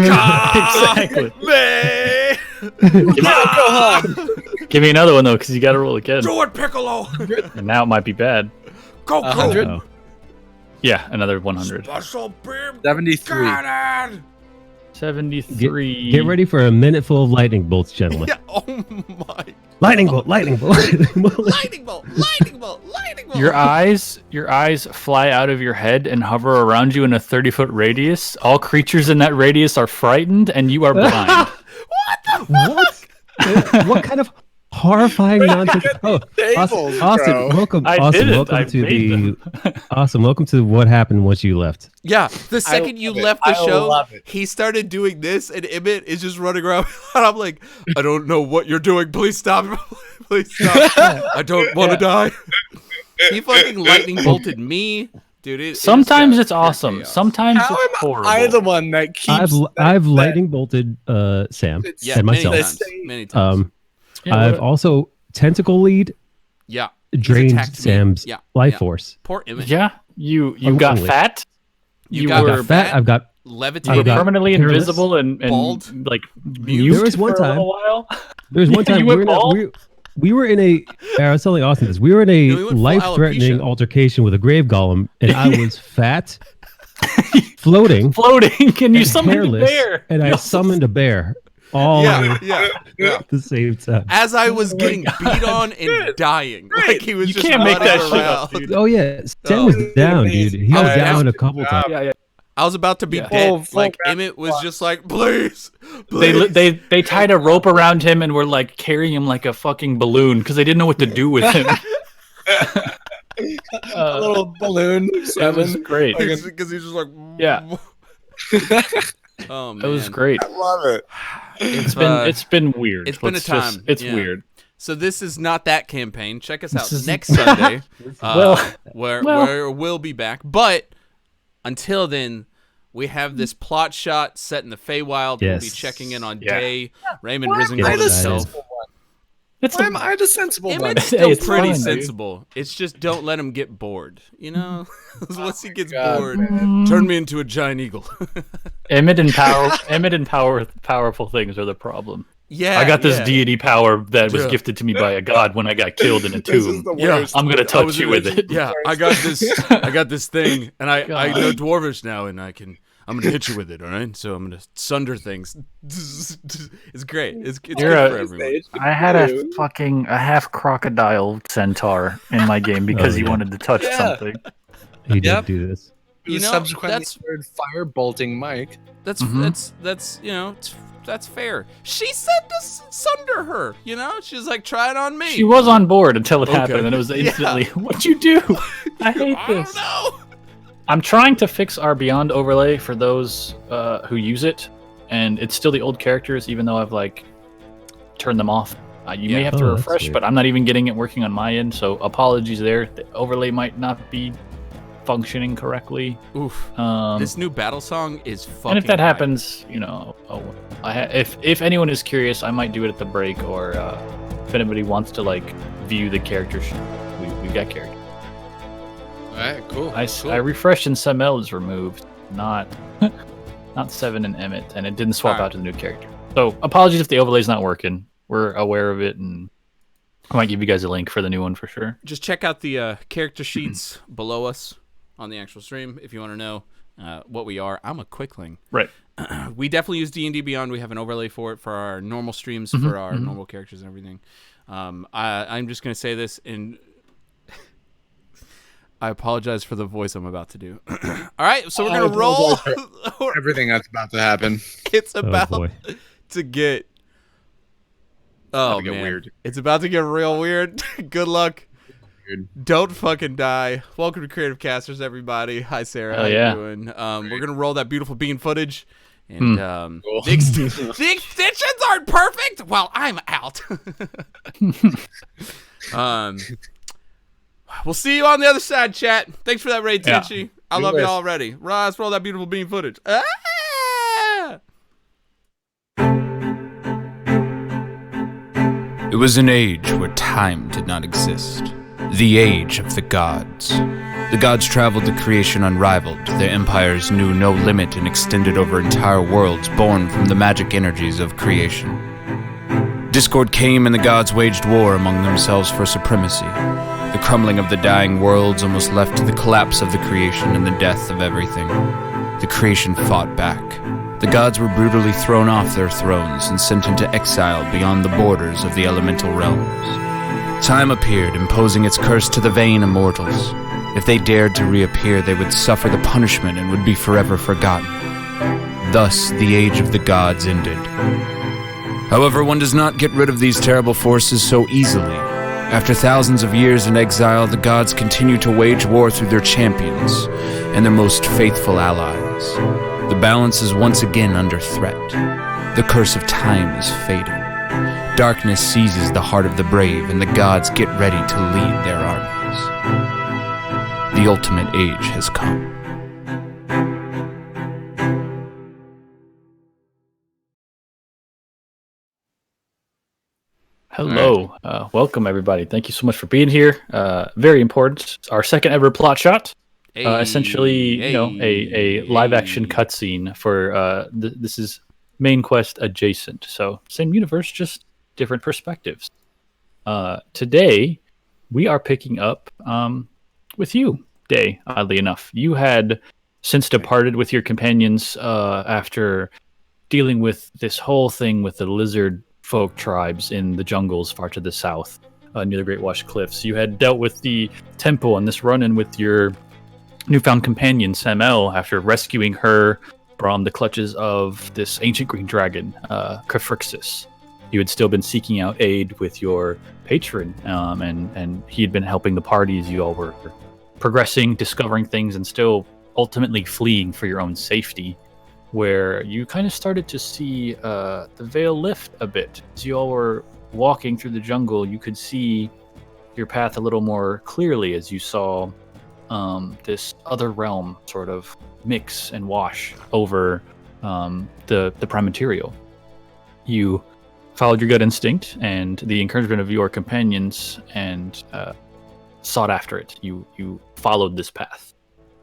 Speaker 1: God,
Speaker 2: Exactly.
Speaker 1: man!
Speaker 2: Give me another one though, because you got to roll again.
Speaker 1: Lord Piccolo!
Speaker 2: And now it might be bad.
Speaker 1: Go, go!
Speaker 3: 100?
Speaker 4: Oh.
Speaker 2: Yeah, another 100.
Speaker 1: Special beam
Speaker 3: 73.
Speaker 1: cannon!
Speaker 2: 73.
Speaker 4: Get ready for a minute full of lightning bolts, gentlemen.
Speaker 1: Yeah. Oh my!
Speaker 4: Lightning bolt, lightning bolt.
Speaker 1: Lightning bolt! Lightning bolt! Lightning bolt!
Speaker 2: Your eyes fly out of your head and hover around you in a 30-foot radius. All creatures in that radius are frightened, and you are blind.
Speaker 4: What? What kind of horrifying nonsense? Oh,
Speaker 3: tables,
Speaker 4: Austin,
Speaker 3: bro.
Speaker 4: welcome.
Speaker 2: I
Speaker 4: Austin,
Speaker 2: didn't.
Speaker 4: welcome
Speaker 2: I
Speaker 4: to
Speaker 2: made
Speaker 4: the. Awesome, welcome to what happened once you left.
Speaker 1: Yeah, the second you
Speaker 3: love it.
Speaker 1: left the
Speaker 3: I
Speaker 1: show,
Speaker 3: love it.
Speaker 1: he started doing this, and Emmett is just running around. And I'm like, I don't know what you're doing. Please stop. Please stop. I don't want to die. He fucking lightning bolted me. Dude,
Speaker 2: Sometimes
Speaker 1: just
Speaker 2: it's awesome.
Speaker 1: chaos.
Speaker 2: Sometimes
Speaker 3: How
Speaker 2: it's
Speaker 3: am
Speaker 2: horrible.
Speaker 3: I the one that keeps
Speaker 4: I've lightning bolted Sam
Speaker 1: Yeah,
Speaker 4: and
Speaker 1: many
Speaker 4: myself.
Speaker 1: times. Many times.
Speaker 2: Yeah,
Speaker 4: I've
Speaker 2: what-
Speaker 4: also tentacle lead
Speaker 1: Yeah.
Speaker 4: drained
Speaker 1: attacked me.
Speaker 4: Sam's
Speaker 1: Yeah,
Speaker 4: life
Speaker 1: yeah.
Speaker 4: force.
Speaker 1: Poor Emmett.
Speaker 2: Yeah, you got
Speaker 4: Unfortunately.
Speaker 2: fat.
Speaker 1: You
Speaker 2: You
Speaker 1: got
Speaker 2: were
Speaker 4: I've got fat. I've got.
Speaker 1: Levitating.
Speaker 2: you were
Speaker 4: got
Speaker 2: permanently
Speaker 4: careless,
Speaker 2: invisible and
Speaker 1: bald,
Speaker 2: like
Speaker 1: mute.
Speaker 2: mute
Speaker 4: There was one
Speaker 2: for a
Speaker 4: time-
Speaker 2: little while.
Speaker 4: There was one time
Speaker 2: You
Speaker 4: we
Speaker 2: went
Speaker 4: were,
Speaker 2: bald?
Speaker 4: we were in a. I was telling Austin this. We were in
Speaker 1: we
Speaker 4: a
Speaker 1: went full
Speaker 4: life-threatening
Speaker 1: alopecia.
Speaker 4: altercation with a grave golem, and I was fat, floating,
Speaker 2: Floating, and you
Speaker 4: and
Speaker 2: summoned a
Speaker 4: hairless,
Speaker 2: bear.
Speaker 4: and I summoned a bear. All
Speaker 1: Yeah.
Speaker 4: at the same time.
Speaker 1: As I was getting beat on and dying. Like he was
Speaker 2: You
Speaker 1: just
Speaker 2: can't make
Speaker 1: running
Speaker 2: that shit up,
Speaker 1: around.
Speaker 2: dude.
Speaker 4: Oh yeah, Sam was down, dude. He
Speaker 1: I
Speaker 4: was
Speaker 1: was
Speaker 4: down
Speaker 1: down.
Speaker 4: a couple times.
Speaker 2: Yeah.
Speaker 1: I was about to be
Speaker 2: Yeah.
Speaker 1: dead.
Speaker 3: Full
Speaker 1: Like
Speaker 3: rap
Speaker 1: Emmett was just like, please, please.
Speaker 2: They tied a rope around him and were like carrying him like a fucking balloon because they didn't know what to do with him.
Speaker 3: a little balloon.
Speaker 2: It was
Speaker 3: 7.
Speaker 2: great.
Speaker 1: Because he's just like,
Speaker 2: Yeah.
Speaker 1: Oh man,
Speaker 2: It was great.
Speaker 3: I love it.
Speaker 2: It's been weird.
Speaker 1: it's been a time.
Speaker 2: It's
Speaker 1: Yeah.
Speaker 2: weird.
Speaker 1: So this is not that campaign. Check us out
Speaker 2: This is-
Speaker 1: next Sunday,
Speaker 2: Well-
Speaker 1: where we'll be back. But until then, we have this plot shot set in the Feywild. We'll be
Speaker 4: Yes.
Speaker 1: checking in on
Speaker 2: Yeah.
Speaker 1: Day. Raymond
Speaker 3: Why am I
Speaker 1: Risengold
Speaker 3: the
Speaker 1: himself.
Speaker 3: sensible one?
Speaker 2: It's
Speaker 3: Why am I the sensible one?
Speaker 1: Emmett's
Speaker 2: Hey,
Speaker 1: still
Speaker 2: it's
Speaker 1: pretty
Speaker 2: fine, dude.
Speaker 1: sensible. It's just don't let him get bored. You know, once he gets
Speaker 3: God,
Speaker 1: bored,
Speaker 2: man.
Speaker 1: turn me into a giant eagle.
Speaker 2: Emmett and powerful things are the problem.
Speaker 1: Yeah,
Speaker 2: I got this
Speaker 1: yeah.
Speaker 2: deity power that was
Speaker 1: Yeah.
Speaker 2: gifted to me by a god when I got killed in a tomb.
Speaker 1: Yeah,
Speaker 2: I'm gonna touch you with it.
Speaker 1: Yeah, I got this thing, and I know Dwarvish now, and I'm gonna hit you with it. All right, so I'm gonna sunder things. It's great. It's good for everyone.
Speaker 2: I had a half crocodile centaur in my game because he wanted to touch something.
Speaker 4: He did do this.
Speaker 3: Subsequently started fire bolting Mike.
Speaker 1: That's that's fair. She said to sunder her. She's like, try it on me.
Speaker 2: She was on board until it happened, and it was instantly, What'd you do? I hate this.
Speaker 1: I don't know.
Speaker 2: I'm trying to fix our Beyond overlay for those who use it, and it's still the old characters, even though I've turned them off. You may have to refresh, but I'm not even getting it working on my end, so apologies there. The overlay might not be functioning correctly.
Speaker 1: Oof. This new battle song is fucking.
Speaker 2: And if that happens, if anyone is curious, I might do it at the break, or if anybody wants to view the characters, we've got characters.
Speaker 3: All right, cool.
Speaker 2: I refreshed and Semel is removed, not 7 and Emmett, and it didn't swap out to the new character. So apologies if the overlay's not working. We're aware of it, and I might give you guys a link for the new one for sure.
Speaker 1: Just check out the character sheets below us on the actual stream if you want to know what we are. I'm a Quickling.
Speaker 2: Right.
Speaker 1: We definitely use D&D Beyond. We have an overlay for it for our normal streams, for our normal characters and everything. I'm just going to say this, and I apologize for the voice I'm about to do. All right, so we're going to roll.
Speaker 3: Everything that's about to happen.
Speaker 1: It's about to get... Oh, man.
Speaker 3: Weird.
Speaker 1: It's about to get real weird. Good luck. Don't fucking die. Welcome to Creativecasters, everybody. Hi, Sarah. How you doing? We're gonna roll that beautiful bean footage, and the extensions aren't perfect. Well, I'm out. We'll see you on the other side, chat. Thanks for that raid, Tenchi. Yeah. I love you already. Ross, roll that beautiful bean footage. It was an age where time did not exist. The age of the gods. The gods traveled the creation unrivaled. Their empires knew no limit and extended over entire worlds born from the magic energies of creation. Discord came and the gods waged war among themselves for supremacy. The crumbling of the dying worlds almost led to the collapse of the creation and the death of everything. The creation fought back. The gods were brutally thrown off their thrones and sent into exile beyond the borders of the elemental realms. Time appeared, imposing its curse to the vain immortals. If they dared to reappear, they would suffer the punishment and would be forever forgotten. Thus, the age of the gods ended. However, one does not get rid of these terrible forces so easily. After thousands of years in exile, the gods continue to wage war through their champions and their most faithful allies. The balance is once again under threat. The curse of time is fading. Darkness seizes the heart of the brave, and the gods get ready to lead their armies. The ultimate age has come.
Speaker 2: Hello. Welcome, everybody. Thank you so much for being here. Very important. Our second ever Plotshot. Essentially, a live-action cutscene for this is main quest adjacent. So same universe, just different perspectives. Today, we are picking up with you, Day, oddly enough. You had since departed with your companions after dealing with this whole thing with the lizard folk tribes in the jungles far to the south, near the Great Wash Cliffs. You had dealt with the temple on this run-in with your newfound companion, Samel, after rescuing her from the clutches of this ancient green dragon, Crafrixis. You had still been seeking out aid with your patron, and he had been helping the parties. You all were progressing, discovering things, and still ultimately fleeing for your own safety, where you kind of started to see the veil lift a bit. As you all were walking through the jungle, you could see your path a little more clearly as you saw this other realm sort of mix and wash over the prime material. You followed your gut instinct and the encouragement of your companions and sought after it. You followed this path,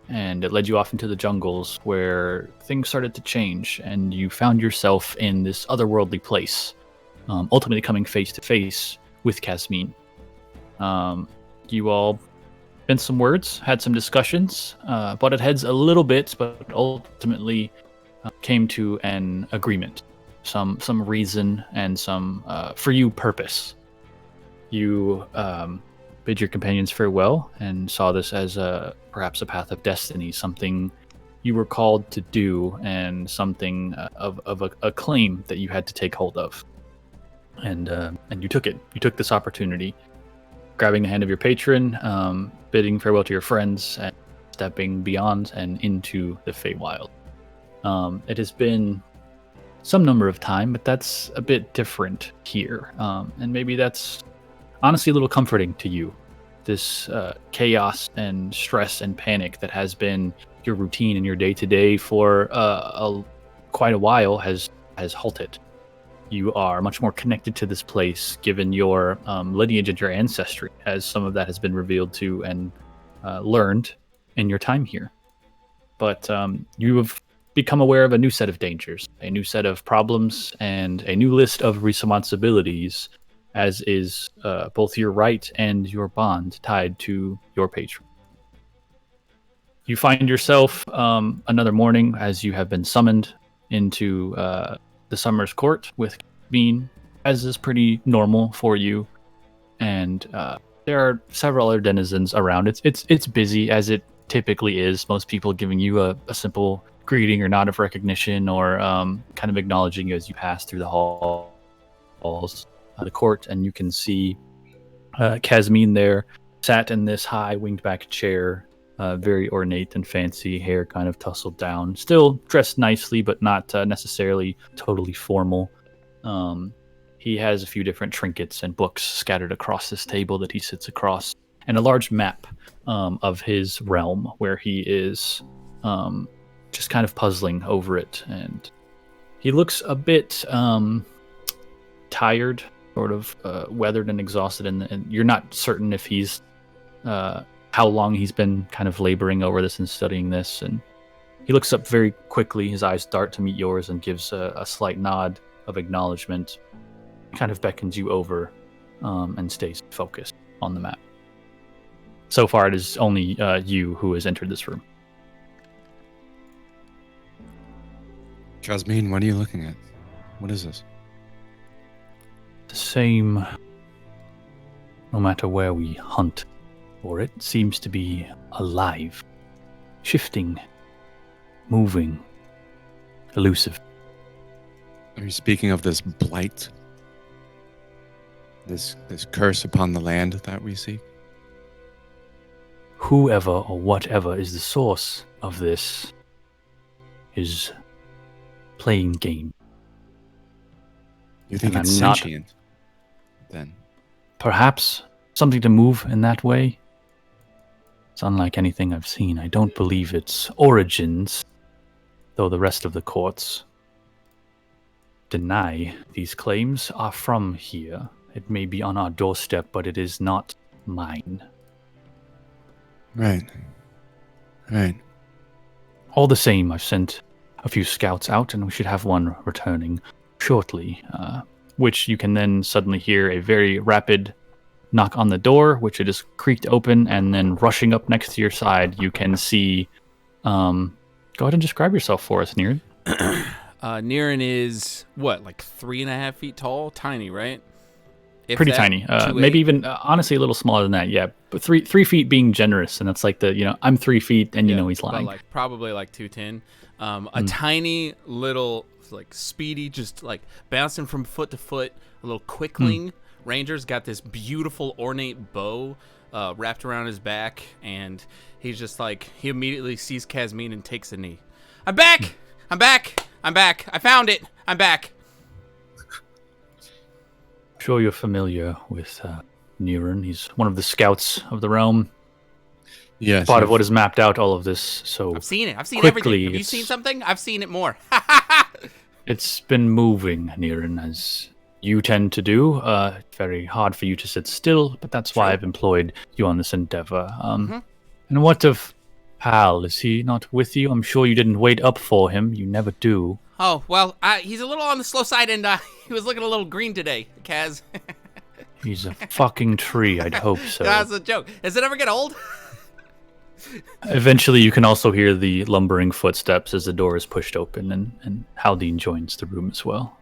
Speaker 2: and it led you off into the jungles where things started to change, and you found yourself in this otherworldly place ultimately coming face to face with Kasmin. You all bent some words, had some discussions, butted heads a little bit, but ultimately came to an agreement, some reason and some for you purpose. You bid your companions farewell and saw this as perhaps a path of destiny, something you were called to do, and something of a claim that you had to take hold of. And you took it. You took this opportunity, grabbing the hand of your patron, bidding farewell to your friends, and stepping beyond and into the Feywild. It has been some number of time, but that's a bit different here. And maybe that's honestly a little comforting to you. This chaos and stress and panic that has been your routine and your day-to-day for quite a while has halted. You are much more connected to this place, given your lineage and your ancestry, as some of that has been revealed to and learned in your time here. But you have become aware of a new set of dangers, a new set of problems, and a new list of responsibilities, as is both your right and your bond tied to your patron. You find yourself another morning as you have been summoned into the Summer's Court with Bean, as is pretty normal for you, and there are several other denizens around. It's busy, as it typically is. Most people giving you a simple greeting or nod of recognition, or kind of acknowledging you as you pass through the halls of the court, and you can see Kasmin there, sat in this high winged back chair, very ornate and fancy, hair kind of tousled down, still dressed nicely, but not necessarily totally formal. He has a few different trinkets and books scattered across this table that he sits across, and a large map of his realm, where he is just kind of puzzling over it. And he looks a bit tired, sort of weathered and exhausted, and you're not certain if he's how long he's been kind of laboring over this and studying this. And he looks up very quickly, his eyes dart to meet yours, and gives a slight nod of acknowledgement, kind of beckons you over, and stays focused on the map. So far, it is only you who has entered this room.
Speaker 3: Jasmine, what are you looking at? What is this?
Speaker 2: The same, no matter where we hunt for it, seems to be alive, shifting, moving, elusive.
Speaker 3: Are you speaking of this blight? This curse upon the land that we seek?
Speaker 2: Whoever or whatever is the source of this is playing game.
Speaker 3: You think
Speaker 2: And
Speaker 3: it's
Speaker 2: I'm not-
Speaker 3: sentient, then?
Speaker 2: Perhaps something to move in that way. It's unlike anything I've seen. I don't believe its origins, though the rest of the courts deny these claims, are from here. It may be on our doorstep, but it is not mine.
Speaker 3: Right.
Speaker 2: All the same, I've sent a few scouts out, and we should have one returning shortly, which you can then suddenly hear a very rapid knock on the door, which it is creaked open, and then rushing up next to your side, you can see... go ahead and describe yourself for us, Niran.
Speaker 1: Niran is, what, like 3.5 feet tall? Tiny, right? If
Speaker 2: Pretty
Speaker 1: that,
Speaker 2: tiny.
Speaker 1: 2'8"?
Speaker 2: Maybe even, honestly, a little smaller than that, yeah. But three feet being generous, and that's like I'm 3 feet, and you know he's lying.
Speaker 1: But probably like 210. A tiny little, like, speedy, just like bouncing from foot to foot, a little quickling. Ranger's got this beautiful ornate bow wrapped around his back, and he's just like, he immediately sees Kasmin and takes a knee. I'm back! I'm back! I'm back! I found it! I'm back!
Speaker 2: I'm sure you're familiar with Niran. He's one of the scouts of the realm.
Speaker 3: Yes.
Speaker 2: Part of what has mapped out all of this. So
Speaker 1: I've seen it. I've seen
Speaker 2: quickly,
Speaker 1: everything. Have you seen something? I've seen it more.
Speaker 2: It's been moving, Niran, as you tend to do. Very hard for you to sit still, but that's why I've employed you on this endeavor. And what of Hal? Is he not with you? I'm sure you didn't wait up for him. You never do.
Speaker 1: Oh, well, he's a little on the slow side, and he was looking a little green today, Kaz.
Speaker 2: He's a fucking tree, I'd hope so.
Speaker 1: That's a joke. Does it ever get old?
Speaker 2: Eventually, you can also hear the lumbering footsteps as the door is pushed open, and Haldine joins the room as well.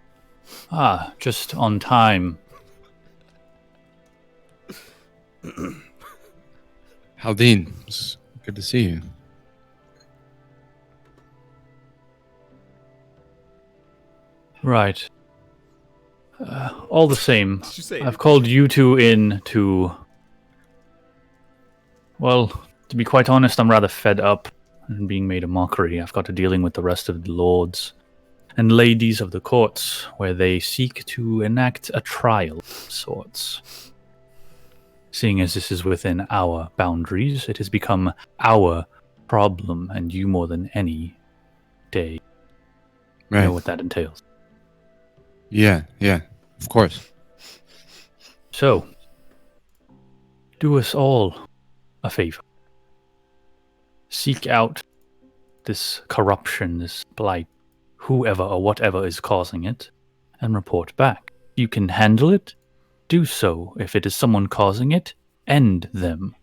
Speaker 2: Ah, just on time.
Speaker 3: Haldine, it's good to see you.
Speaker 2: Right. All the same,
Speaker 1: Did you say
Speaker 2: I've called you two in to... Well, to be quite honest, I'm rather fed up and being made a mockery. I've got to dealing with the rest of the lords and ladies of the courts, where they seek to enact a trial of sorts. Seeing as this is within our boundaries, it has become our problem, and you more than any day know what that entails.
Speaker 3: Yeah, of course.
Speaker 2: So, do us all a favor. Seek out this corruption, this blight, whoever or whatever is causing it, and report back. You can handle it, do so. If it is someone causing it, end them.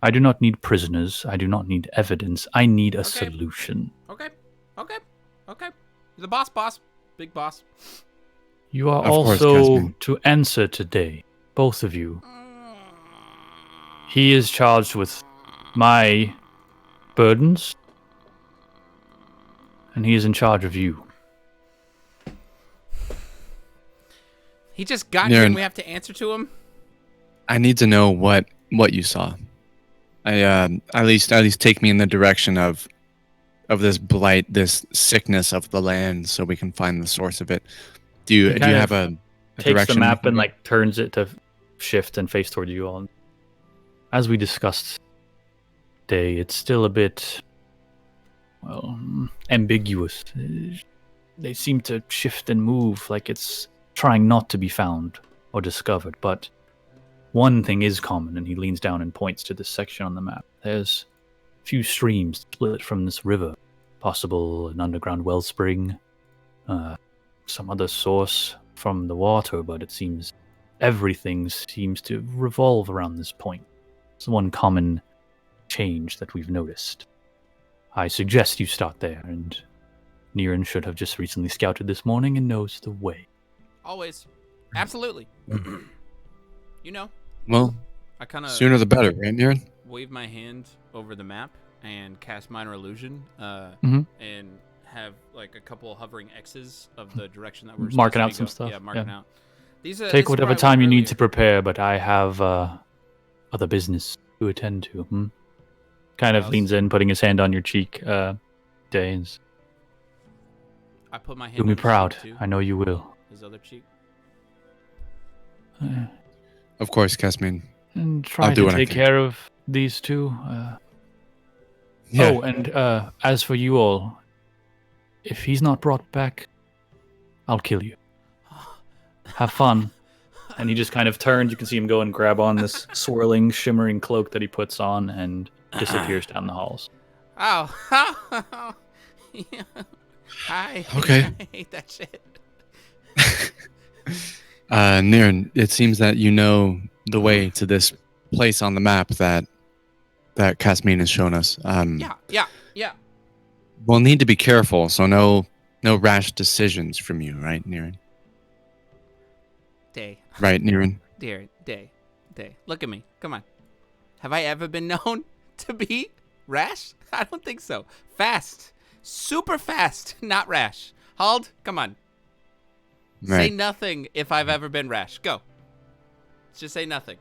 Speaker 2: I do not need prisoners. I do not need evidence. I need a solution.
Speaker 1: Okay. You're the boss. Big boss.
Speaker 2: You are
Speaker 3: Of course,
Speaker 2: also
Speaker 3: Casman.
Speaker 2: to answer today, both of you. He is charged with my burdens, and he is in charge of you.
Speaker 1: He just got here and we have to answer to him?
Speaker 3: I need to know what you saw. At least take me in the direction of this blight, this sickness of the land, so we can find the source of it. Do you have a
Speaker 2: Takes
Speaker 3: direction?
Speaker 2: the map and like turns it to shift and face toward you all. As we discussed today, it's still a bit, well, ambiguous. They seem to shift and move like it's trying not to be found or discovered, but one thing is common, and he leans down and points to this section on the map. There's a few streams split from this river, possible an underground wellspring, some other source from the water, but it seems everything seems to revolve around this point. It's one common change that we've noticed. I suggest you start there, and Niran should have just recently scouted this morning and knows the way.
Speaker 1: Always. Absolutely. You know.
Speaker 3: Well,
Speaker 1: I kind of
Speaker 3: sooner the better, right, Niran?
Speaker 1: wave my hand over the map and cast Minor Illusion,
Speaker 2: Mhm.
Speaker 1: and have like a couple hovering X's of the direction that we're
Speaker 2: Marking
Speaker 1: supposed
Speaker 2: out
Speaker 1: to
Speaker 2: some
Speaker 1: go.
Speaker 2: stuff,
Speaker 1: Yeah, marking
Speaker 2: yeah.
Speaker 1: out. These
Speaker 2: Take whatever time you need to prepare, but I have other business to attend to. Kind of leans in, putting his hand on your cheek. Danes,
Speaker 1: I put my hand
Speaker 2: do
Speaker 1: on
Speaker 2: me
Speaker 1: his
Speaker 2: proud.
Speaker 1: cheek, too.
Speaker 2: I know you will.
Speaker 1: His other cheek.
Speaker 3: Of course, Casman.
Speaker 2: And
Speaker 3: I'll
Speaker 2: try
Speaker 3: do
Speaker 2: to
Speaker 3: what I
Speaker 2: take
Speaker 3: can.
Speaker 2: care of these two.
Speaker 3: Yeah.
Speaker 2: Oh, and as for you all, if he's not brought back, I'll kill you. Have fun. And he just kind of turns. You can see him go and grab on this swirling, shimmering cloak that he puts on and disappears down the halls.
Speaker 1: Oh. Yeah. Hi.
Speaker 3: Okay.
Speaker 1: I hate that shit.
Speaker 3: Niran, it seems that you know the way to this place on the map that Casman has shown us.
Speaker 1: Yeah.
Speaker 3: We'll need to be careful, so no rash decisions from you, right, Niran?
Speaker 1: Day.
Speaker 3: Right, Niran?
Speaker 1: Day. Look at me. Come on. Have I ever been known to be rash? I don't think so. Fast. Super fast. Not rash. Hald, come on. Say
Speaker 3: Right.
Speaker 1: nothing if I've ever been rash. Go. Just say nothing.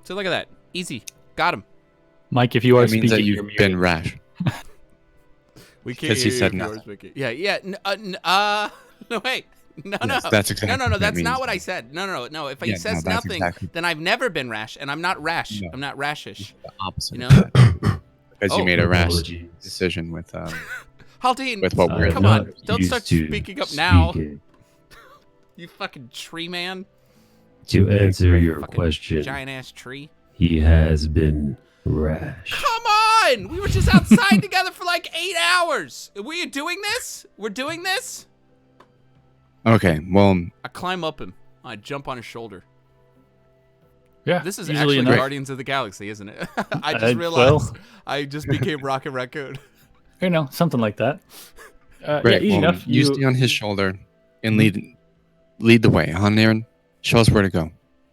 Speaker 1: So look at that. Easy. Got him.
Speaker 2: Mike, if you are
Speaker 3: That means that
Speaker 2: speaking, you're
Speaker 3: you've
Speaker 2: muted.
Speaker 3: been rash.
Speaker 1: We can't
Speaker 3: 'Cause he
Speaker 1: hear
Speaker 3: said
Speaker 1: you if you are
Speaker 3: nothing.
Speaker 1: speaking. Yeah. No, wait. No.
Speaker 3: Yes, that's exactly
Speaker 1: No.
Speaker 3: what that
Speaker 1: That's
Speaker 3: means.
Speaker 1: not what I said. No. If he
Speaker 3: Yeah,
Speaker 1: says
Speaker 3: no, that's
Speaker 1: nothing,
Speaker 3: exactly-
Speaker 1: then I've never been rash, and I'm not rash.
Speaker 3: No.
Speaker 1: I'm not rashish.
Speaker 3: The opposite.
Speaker 1: You
Speaker 3: of
Speaker 1: know?
Speaker 3: that. Because you
Speaker 1: Oh.
Speaker 3: made a rash
Speaker 4: Apologies.
Speaker 3: decision with
Speaker 1: Haldine,
Speaker 3: with what we're
Speaker 1: come
Speaker 3: doing.
Speaker 1: on. Don't start speaking up now. You fucking tree man.
Speaker 4: To answer your
Speaker 1: Fucking
Speaker 4: question,
Speaker 1: Giant ass tree.
Speaker 4: he has been rash.
Speaker 1: Come doing? We were just outside together for like 8 hours. Are we doing this? We're doing this?
Speaker 3: Okay, well,
Speaker 1: I climb up him. I jump on his shoulder.
Speaker 2: Yeah,
Speaker 1: This is
Speaker 2: easily
Speaker 1: actually
Speaker 2: enough.
Speaker 1: Guardians of the Galaxy, isn't it? I just realized I just became Rocket Raccoon.
Speaker 2: You know, something like that.
Speaker 3: great.
Speaker 2: Yeah, easy
Speaker 3: Well,
Speaker 2: enough.
Speaker 3: you stay on his shoulder and lead the way, huh, Naren? Show us where to go.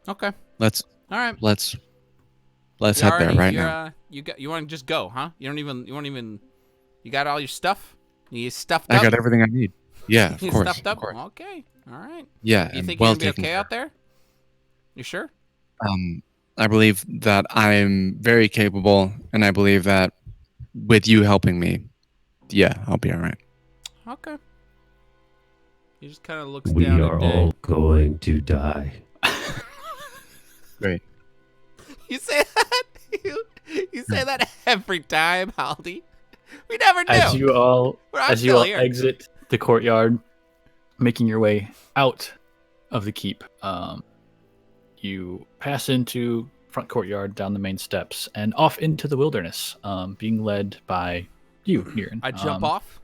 Speaker 1: Okay.
Speaker 3: Let's
Speaker 1: All right.
Speaker 3: let's
Speaker 1: You
Speaker 3: head there right
Speaker 1: you're,
Speaker 3: now.
Speaker 1: You want to just go, huh? You won't even. You got all your stuff. You stuffed
Speaker 3: I
Speaker 1: up.
Speaker 3: got everything I need. Yeah, of
Speaker 1: You
Speaker 3: course.
Speaker 1: stuffed up.
Speaker 3: Of course.
Speaker 1: Okay. All right.
Speaker 3: Yeah,
Speaker 1: You think
Speaker 3: well
Speaker 1: you're gonna be
Speaker 3: taken
Speaker 1: okay
Speaker 3: care
Speaker 1: out there? You sure?
Speaker 3: I believe that I'm very capable, and I believe that with you helping me, yeah, I'll be all right.
Speaker 1: Okay. He just kind of looks
Speaker 4: We
Speaker 1: down
Speaker 4: are
Speaker 1: at Day.
Speaker 4: all going to die.
Speaker 3: Great.
Speaker 1: You say that? You say that every time, Haldy. We never do.
Speaker 2: As you all
Speaker 1: I'm still here.
Speaker 2: exit the courtyard, making your way out of the keep, you pass into front courtyard, down the main steps, and off into the wilderness, being led by you, Niren.
Speaker 1: I jump off,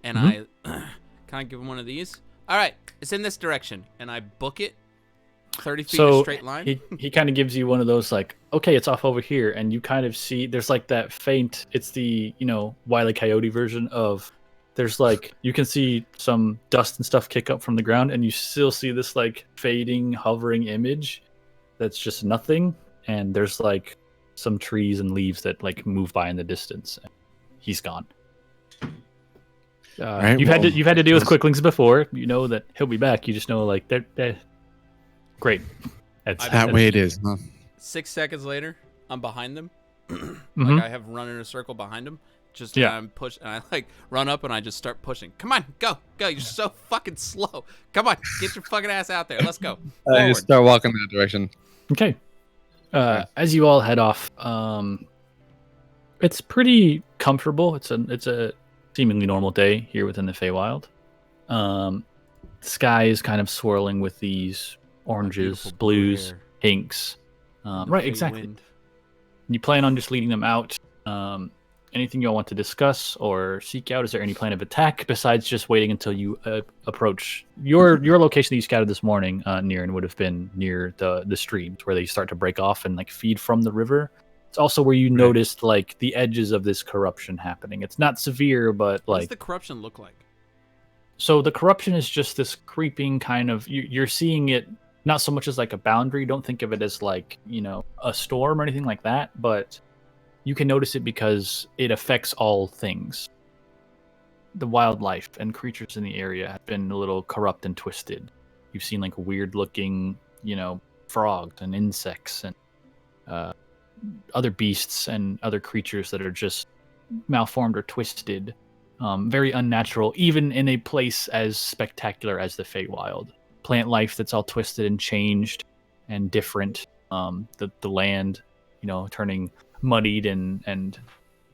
Speaker 1: and
Speaker 2: Mhm.
Speaker 1: I kind of give him one of these. All right, it's in this direction, and I book it 30 feet in a
Speaker 2: So
Speaker 1: straight line.
Speaker 2: he kind of gives you one of those like, okay, it's off over here, and you kind of see there's like that faint. It's the Wile E. Coyote version of. There's like you can see some dust and stuff kick up from the ground, and you still see this like fading, hovering image that's just nothing. And there's like some trees and leaves that like move by in the distance. He's gone.
Speaker 3: Right,
Speaker 2: you've had to deal with quicklings before. You know that he'll be back. You just know like they're great.
Speaker 3: That way it is, huh?
Speaker 1: 6 seconds later, I'm behind them.
Speaker 2: Mhm.
Speaker 1: Like I have run in a circle behind him. Just
Speaker 2: Yeah.
Speaker 1: I'm push, and I like run up and I just start pushing. Come on, go. You're so fucking slow. Come on, get your fucking ass out there. Let's go.
Speaker 3: I
Speaker 1: Forward.
Speaker 3: just start walking that direction.
Speaker 2: Okay. As you all head off, it's pretty comfortable. It's a seemingly normal day here within the Feywild. The sky is kind of swirling with these oranges,
Speaker 1: Beautiful blue
Speaker 2: blues,
Speaker 1: hair.
Speaker 2: pinks.
Speaker 1: The
Speaker 2: Right,
Speaker 1: Fey
Speaker 2: exactly.
Speaker 1: wind.
Speaker 2: You plan on just leading them out. Anything y'all want to discuss or seek out? Is there any plan of attack besides just waiting until you approach your location that you scouted this morning? Niren would have been near the streams where they start to break off and like feed from the river. It's also where you noticed like the edges of this corruption happening. It's not severe, but
Speaker 1: What does
Speaker 2: like
Speaker 1: the corruption look like?
Speaker 2: so the corruption is just this creeping kind of you're seeing it not so much as like a boundary. Don't think of it as like a storm or anything like that, but you can notice it because it affects all things. The wildlife and creatures in the area have been a little corrupt and twisted. You've seen like weird looking, frogs and insects and other beasts and other creatures that are just malformed or twisted. Very unnatural, even in a place as spectacular as the Feywild. Plant life that's all twisted and changed and different. The land, turning muddied and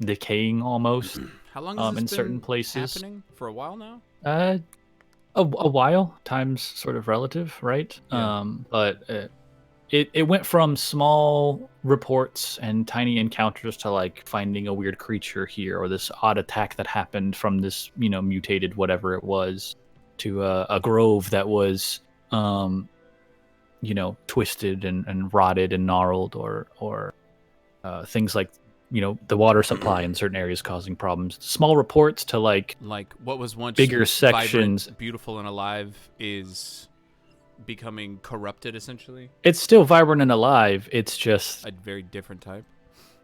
Speaker 2: decaying almost.
Speaker 1: How long has this
Speaker 2: in
Speaker 1: been
Speaker 2: certain places.
Speaker 1: happening? For a while now?
Speaker 2: A while. Time's sort of relative, right?
Speaker 1: Yeah.
Speaker 2: But it went from small reports and tiny encounters to like finding a weird creature here or this odd attack that happened from this mutated whatever it was to a grove that was twisted and rotted and gnarled or things like the water supply in certain areas causing problems. Small reports to like
Speaker 1: what was once
Speaker 2: bigger
Speaker 1: vibrant,
Speaker 2: sections.
Speaker 1: beautiful and alive is becoming corrupted essentially.
Speaker 2: It's still vibrant and alive. It's just
Speaker 1: A very different type.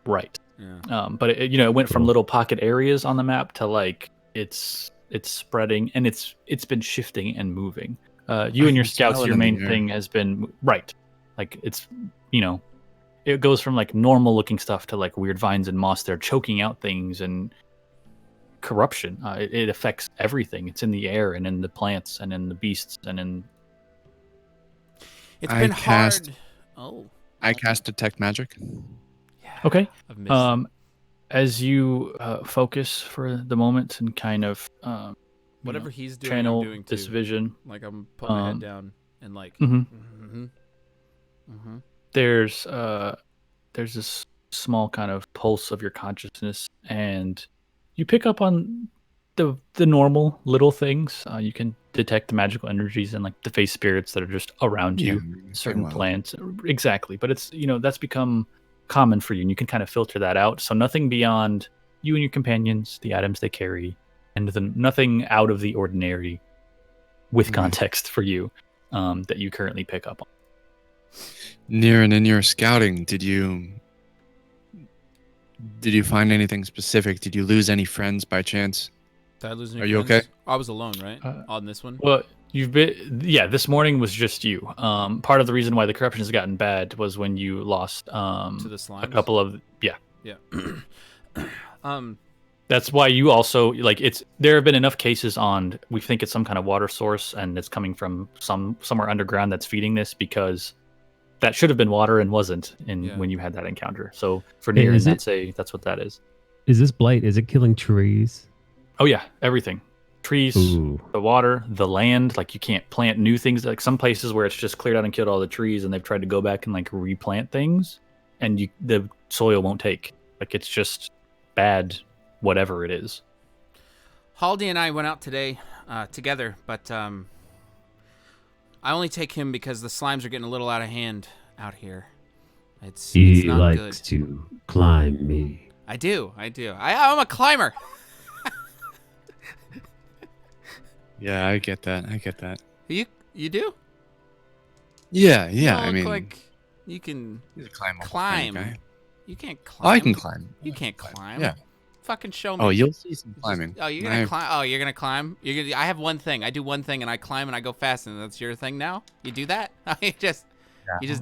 Speaker 2: right.
Speaker 1: Yeah.
Speaker 2: But it went from little pocket areas on the map to like it's spreading and it's been shifting and moving. You and your scouts,
Speaker 3: smell it
Speaker 2: your
Speaker 3: in the
Speaker 2: main
Speaker 3: air.
Speaker 2: thing has been right. Like it's it goes from like normal looking stuff to like weird vines and moss. They're choking out things and corruption. It affects everything. It's in the air and in the plants and in the beasts and in.
Speaker 1: It's
Speaker 3: I
Speaker 1: been
Speaker 3: cast-
Speaker 1: hard. Oh.
Speaker 3: I cast detect magic.
Speaker 1: Yeah.
Speaker 2: Okay.
Speaker 1: I've missed it.
Speaker 2: As you focus for the moment and kind of
Speaker 1: Whatever he's doing,
Speaker 2: channel
Speaker 1: I'm doing too.
Speaker 2: this vision.
Speaker 1: Like I'm putting my head down and like.
Speaker 2: Mhm.
Speaker 1: Mm-hmm. Mm-hmm.
Speaker 2: There's this small kind of pulse of your consciousness, and you pick up on the normal little things. You can detect the magical energies and like the face spirits that are just around you, certain plants. Exactly, but it's that's become common for you, and you can kind of filter that out. So nothing beyond you and your companions, the items they carry, and nothing out of the ordinary with context for you that you currently pick up on.
Speaker 3: Niran, in your scouting, did you find anything specific? Did you lose any friends by chance?
Speaker 1: Did I lose any
Speaker 3: Are you
Speaker 1: friends?
Speaker 3: okay?
Speaker 1: I was alone, right? On this one?
Speaker 2: Well, this morning was just you. Part of the reason why the corruption has gotten bad was when you lost
Speaker 1: to the slimes?
Speaker 2: a couple of Yeah.
Speaker 1: That's
Speaker 2: why you also there have been enough cases on we think it's some kind of water source and it's coming from somewhere underground that's feeding this, because that should have been water and wasn't when you had that encounter. So for Niran, that's what that is.
Speaker 4: Is this blight? Is it killing trees?
Speaker 2: Oh yeah, everything. Trees, the water, the land. Like you can't plant new things. Like some places where it's just cleared out and killed all the trees, and they've tried to go back and like replant things, and the soil won't take. Like it's just bad, whatever it is.
Speaker 1: Haldy and I went out today together, but I only take him because the slimes are getting a little out of hand out here. It's not
Speaker 4: likes
Speaker 1: good.
Speaker 4: to climb me.
Speaker 1: I do. I'm a climber.
Speaker 3: Yeah, I get that.
Speaker 1: You do?
Speaker 3: Yeah.
Speaker 1: You
Speaker 3: I mean,
Speaker 1: like you can
Speaker 3: climb.
Speaker 1: You can't climb.
Speaker 3: Oh, I can climb.
Speaker 1: You can't climb.
Speaker 3: Yeah.
Speaker 1: Fucking show me.
Speaker 3: Oh, you'll see some climbing.
Speaker 1: You're gonna climb. Oh, you're gonna climb. I have one thing. I do one thing and I climb and I go fast, and that's your thing now. You do that? you just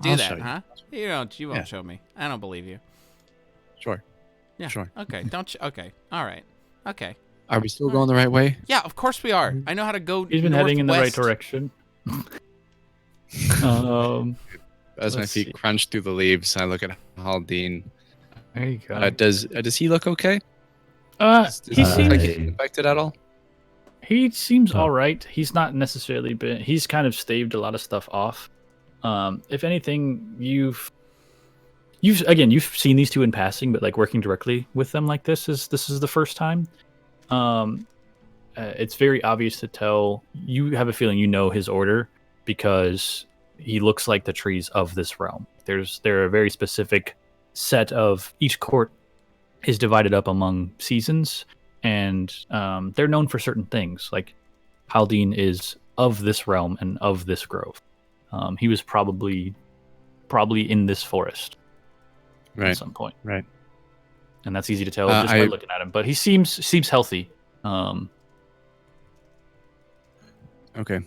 Speaker 1: do that, huh? You won't show me. I don't believe you.
Speaker 3: Sure.
Speaker 1: Yeah.
Speaker 3: Sure.
Speaker 1: Okay. Okay. All right. Okay.
Speaker 3: Are we still going the right way?
Speaker 1: Yeah, of course we are. I know how to go.
Speaker 2: He's been heading in the right direction.
Speaker 3: As my feet crunch through the leaves, I look at Haldine.
Speaker 2: There you go.
Speaker 3: Does he look okay?
Speaker 2: He seems
Speaker 3: like he's infected at all.
Speaker 2: He seems all right. He's not necessarily been. He's kind of staved a lot of stuff off. If anything, you've seen these two in passing, but like working directly with them like this is the first time. It's very obvious to tell. You have a feeling you know his order because he looks like the trees of this realm. There are a very specific set of each court is divided up among seasons, and they're known for certain things. Like Haldine is of this realm and of this grove. He was probably in this forest at some point.
Speaker 3: Right.
Speaker 2: And that's easy to tell just by looking at him. But he seems healthy.
Speaker 3: Okay.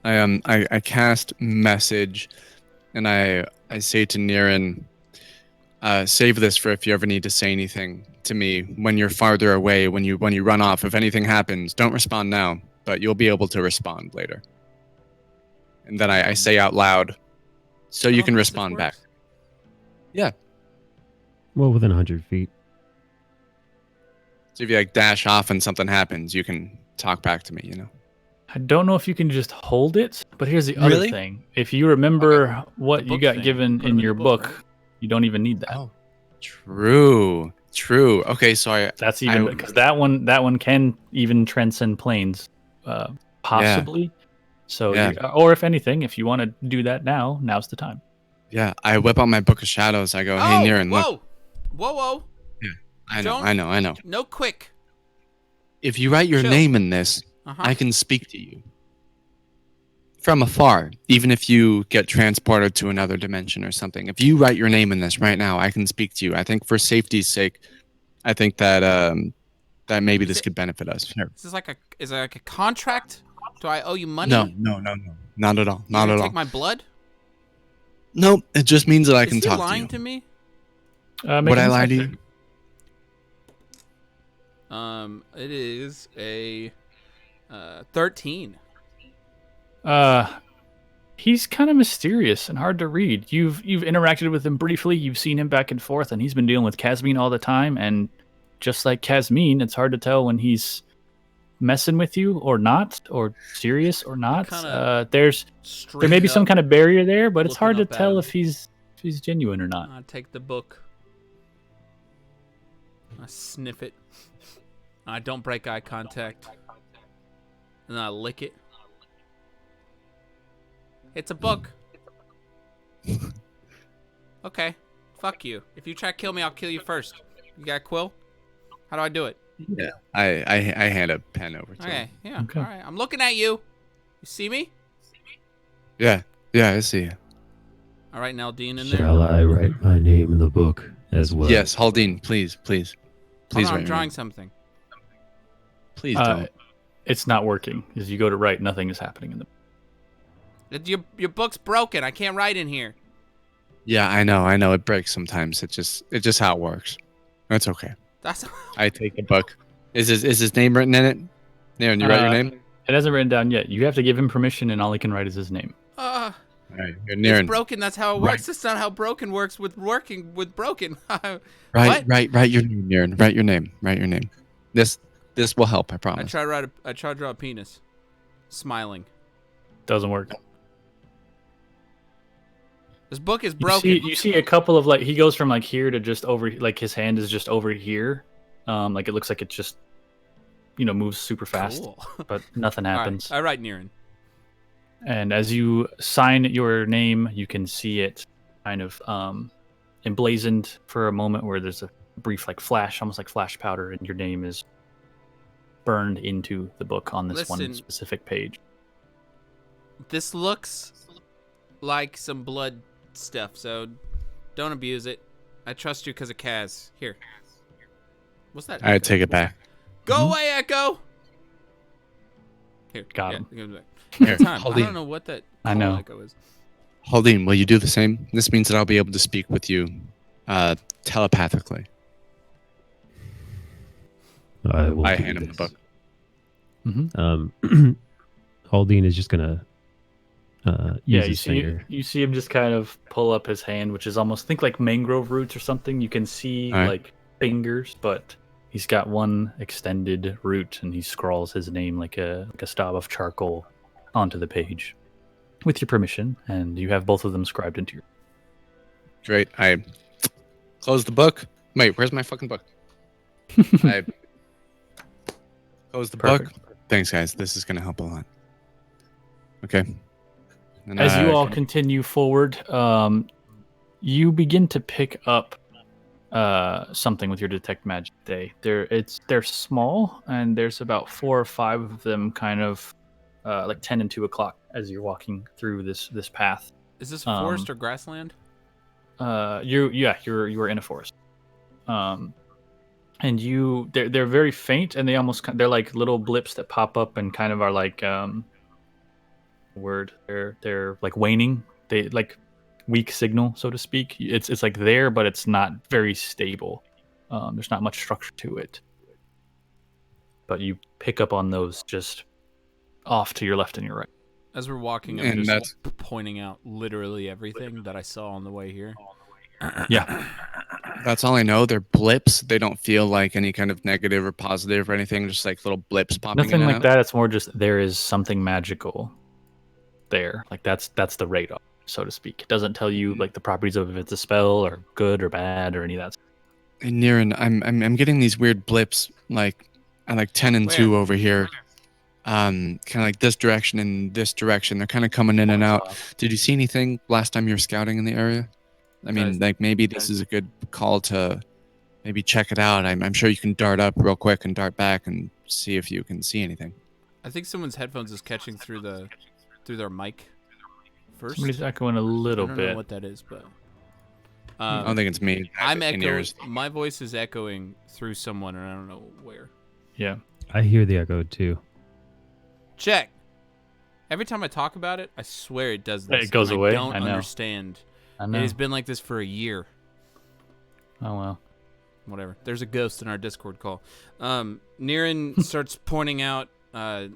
Speaker 3: I cast message, and I say to Niran, save this for if you ever need to say anything to me when you're farther away. When you run off, if anything happens, don't respond now, but you'll be able to respond later. And then I say out loud, so you can respond back. Yeah.
Speaker 4: Well, within 100 feet.
Speaker 3: So if you dash off and something happens, you can talk back to me,
Speaker 2: I don't know if you can just hold it, but here's the other thing. If you remember what you got given in your book, you don't even need that.
Speaker 3: Oh, true. Okay, so
Speaker 2: that's even because that one can even transcend planes, possibly. Yeah. So, or if anything, if you want to do that now's the time.
Speaker 3: Yeah, I whip out my Book of Shadows. I go, hey, Niran, look.
Speaker 1: Whoa.
Speaker 3: Yeah, I know.
Speaker 1: No quick.
Speaker 3: If you write your name in this, I can speak to you. From afar, even if you get transported to another dimension or something. If you write your name in this right now, I can speak to you. I think for safety's sake, I think that that maybe this could benefit us. Here.
Speaker 1: Is it like a contract? Do I owe you money?
Speaker 3: No. Not at all. Not at all.
Speaker 1: Take my blood?
Speaker 3: No, it just means that I can talk to you.
Speaker 1: Is he lying to me?
Speaker 3: Would I lie to you?
Speaker 1: It is a 13.
Speaker 2: He's kind of mysterious and hard to read. You've interacted with him briefly. You've seen him back and forth, and he's been dealing with Kazmine all the time. And just like Kazmine, it's hard to tell when he's messing with you or not, or serious or not. There may be some kind of barrier there, but it's hard to tell if he's genuine or not.
Speaker 1: I take the book. I sniff it. I don't break eye contact. And then I lick it. It's a book. Okay. Fuck you. If you try to kill me, I'll kill you first. You got a quill? How do I do it?
Speaker 3: Yeah. I hand a pen over to him.
Speaker 1: Okay. Yeah.
Speaker 2: Okay.
Speaker 1: All right. I'm looking at you. You see me?
Speaker 3: Yeah. Yeah, I see you.
Speaker 1: All right, Naldine in there.
Speaker 4: Shall I write my name in the book as well?
Speaker 3: Yes, Haldine, please. Please
Speaker 1: Hold on,
Speaker 3: write
Speaker 1: I'm
Speaker 3: your
Speaker 1: drawing
Speaker 3: name.
Speaker 1: something.
Speaker 3: Please don't.
Speaker 2: It's not working. As you go to write, nothing is happening in the.
Speaker 1: Your book's broken. I can't write in here.
Speaker 3: Yeah, I know. It breaks sometimes. It's just how it works. That's okay.
Speaker 1: That's.
Speaker 3: I take the book. Is his name written in it? Aaron, you write your name?
Speaker 2: It hasn't written down yet. You have to give him permission, and all he can write is his name.
Speaker 3: All right, you're
Speaker 1: It's
Speaker 3: Niren.
Speaker 1: broken. That's how it works. That's not how broken works with working with broken.
Speaker 3: Right
Speaker 1: What?
Speaker 3: your name, Niren. Write your name. This will help, I
Speaker 1: I
Speaker 3: promise.
Speaker 1: try to draw a penis, smiling.
Speaker 2: Doesn't work.
Speaker 1: This book is
Speaker 2: You
Speaker 1: broken.
Speaker 2: see, you see a couple of he goes from here to just over, his hand is just over here. It looks like it just, moves super fast,
Speaker 1: Cool.
Speaker 2: but nothing
Speaker 1: All right,
Speaker 2: happens.
Speaker 1: I write Niren.
Speaker 2: And as you sign your name, you can see it kind of emblazoned for a moment where there's a brief flash, almost like flash powder, and your name is burned into the book on this one
Speaker 1: Listen.
Speaker 2: specific page.
Speaker 1: This looks like some blood stuff, so don't abuse it. I trust you because of Kaz. Here. What's that?
Speaker 3: I take it back.
Speaker 1: Go away, Echo! Here.
Speaker 2: Got
Speaker 1: yeah,
Speaker 2: him.
Speaker 1: give it back.
Speaker 3: Here,
Speaker 1: Time. I
Speaker 3: Haldine.
Speaker 1: don't know what that
Speaker 2: I know.
Speaker 1: Echo is.
Speaker 3: Haldine, will you do the same? This means that I'll be able to speak with you telepathically.
Speaker 4: I will.
Speaker 3: I
Speaker 4: do
Speaker 3: hand him the
Speaker 4: this.
Speaker 3: book.
Speaker 4: Haldine is just gonna use
Speaker 2: You
Speaker 4: his finger.
Speaker 2: see him just kind of pull up his hand, which is almost think like mangrove roots or something. You can see
Speaker 3: All right.
Speaker 2: fingers, but he's got one extended root, and he scrawls his name like a stub of charcoal onto the page, with your permission, and you have both of them scribed into your.
Speaker 3: Great. I close the book. Wait, where's my fucking book? I close the book. Thanks, guys. This is going to help a lot. Okay. And
Speaker 2: As you all continue forward, you begin to pick up something with your detect magic day. They're small, and there's about 4 or 5 of them, kind of 10 and 2 o'clock as you're walking through this path.
Speaker 1: Is this forest or grassland?
Speaker 2: You are in a forest. And they're very faint, and they're like little blips that pop up and kind of are like they're like waning. They like weak signal, so to speak. It's like there, but it's not very stable. There's not much structure to it. But you pick up on those just off to your left and your right.
Speaker 1: As we're walking, I'm
Speaker 3: And
Speaker 1: just pointing out literally everything that I saw on the way here.
Speaker 2: Yeah.
Speaker 3: That's all I know. They're blips. They don't feel like any kind of negative or positive or anything. Just like little blips popping
Speaker 2: Nothing
Speaker 3: in and
Speaker 2: like
Speaker 3: out.
Speaker 2: that. It's more just there is something magical there. Like that's the radar, so to speak. It doesn't tell you like the properties of if it's a spell or good or bad or any of that.
Speaker 3: And Niren, I'm getting these weird blips at 10 and 2 over here. Kind of like this direction and this direction. They're kind of coming in and out. Did you see anything last time you were scouting in the area? I mean, maybe this is a good call to maybe check it out. I'm sure you can dart up real quick and dart back and see if you can see anything.
Speaker 1: I think someone's headphones is catching through their mic first.
Speaker 2: Somebody's echoing a little
Speaker 1: I don't
Speaker 2: bit.
Speaker 1: know what that is, but
Speaker 3: I don't think it's me.
Speaker 1: I'm
Speaker 3: in
Speaker 1: echoing.
Speaker 3: yours.
Speaker 1: My voice is echoing through someone, and I don't know where.
Speaker 2: Yeah.
Speaker 4: I hear the echo too.
Speaker 1: Check. Every time I talk about it, I swear it does this.
Speaker 2: It goes
Speaker 1: and
Speaker 2: away?
Speaker 1: I don't
Speaker 2: I know.
Speaker 1: understand.
Speaker 2: I know.
Speaker 1: It has been like this for a year.
Speaker 2: Oh well.
Speaker 1: Whatever. There's a ghost in our Discord call. Niren starts pointing out, and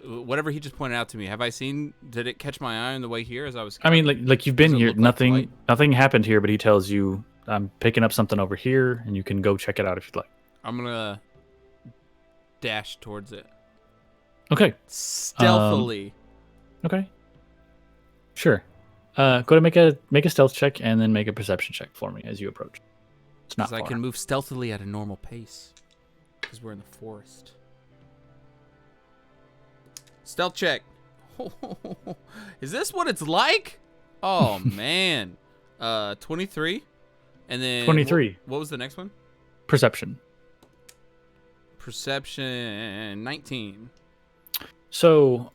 Speaker 1: whatever he just pointed out to me. Have I seen? Did it catch my eye on the way here as I was?
Speaker 2: I mean, like you've been
Speaker 1: Does it
Speaker 2: here.
Speaker 1: look like light?
Speaker 2: Nothing happened here, but he tells you I'm picking up something over here, and you can go check it out if you'd like.
Speaker 1: I'm gonna dash towards it
Speaker 2: Okay.
Speaker 1: stealthily.
Speaker 2: Okay. Sure. Go to make a stealth check and then make a perception check for me as you approach. It's not
Speaker 1: Because I
Speaker 2: far.
Speaker 1: can move stealthily at a normal pace. Because we're in the forest. Stealth check. Is this what it's like? Oh, man. 23. And then
Speaker 2: 23.
Speaker 1: What was the next one?
Speaker 2: Perception.
Speaker 1: Perception 19.
Speaker 2: So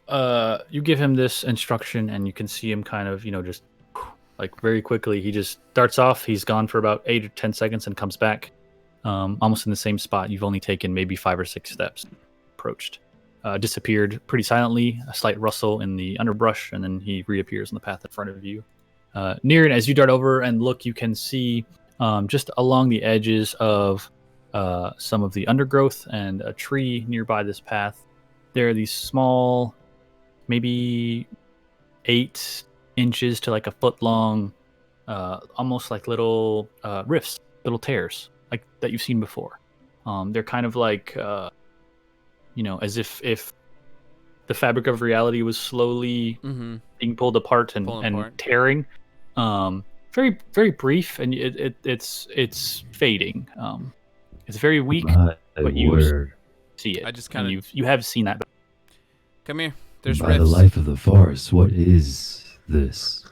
Speaker 2: you give him this instruction, and you can see him kind of, just like very quickly. He just starts off. He's gone for about 8 or 10 seconds and comes back, almost in the same spot. You've only taken maybe 5 or 6 steps. Approached, disappeared pretty silently. A slight rustle in the underbrush, and then he reappears on the path in front of you. Near it, as you dart over and look, you can see just along the edges of some of the undergrowth and a tree nearby this path. There are these small, maybe 8 inches to like a foot long, almost like little rifts, little tears, like that you've seen before. They're kind of like, as if the fabric of reality was slowly being pulled apart and tearing. Very, very brief, and it's fading. It's very weak, but you see it.
Speaker 1: I just kind of
Speaker 2: you have seen that.
Speaker 1: Come here. There's
Speaker 4: By
Speaker 1: rifts.
Speaker 4: the life of the forest, what is this?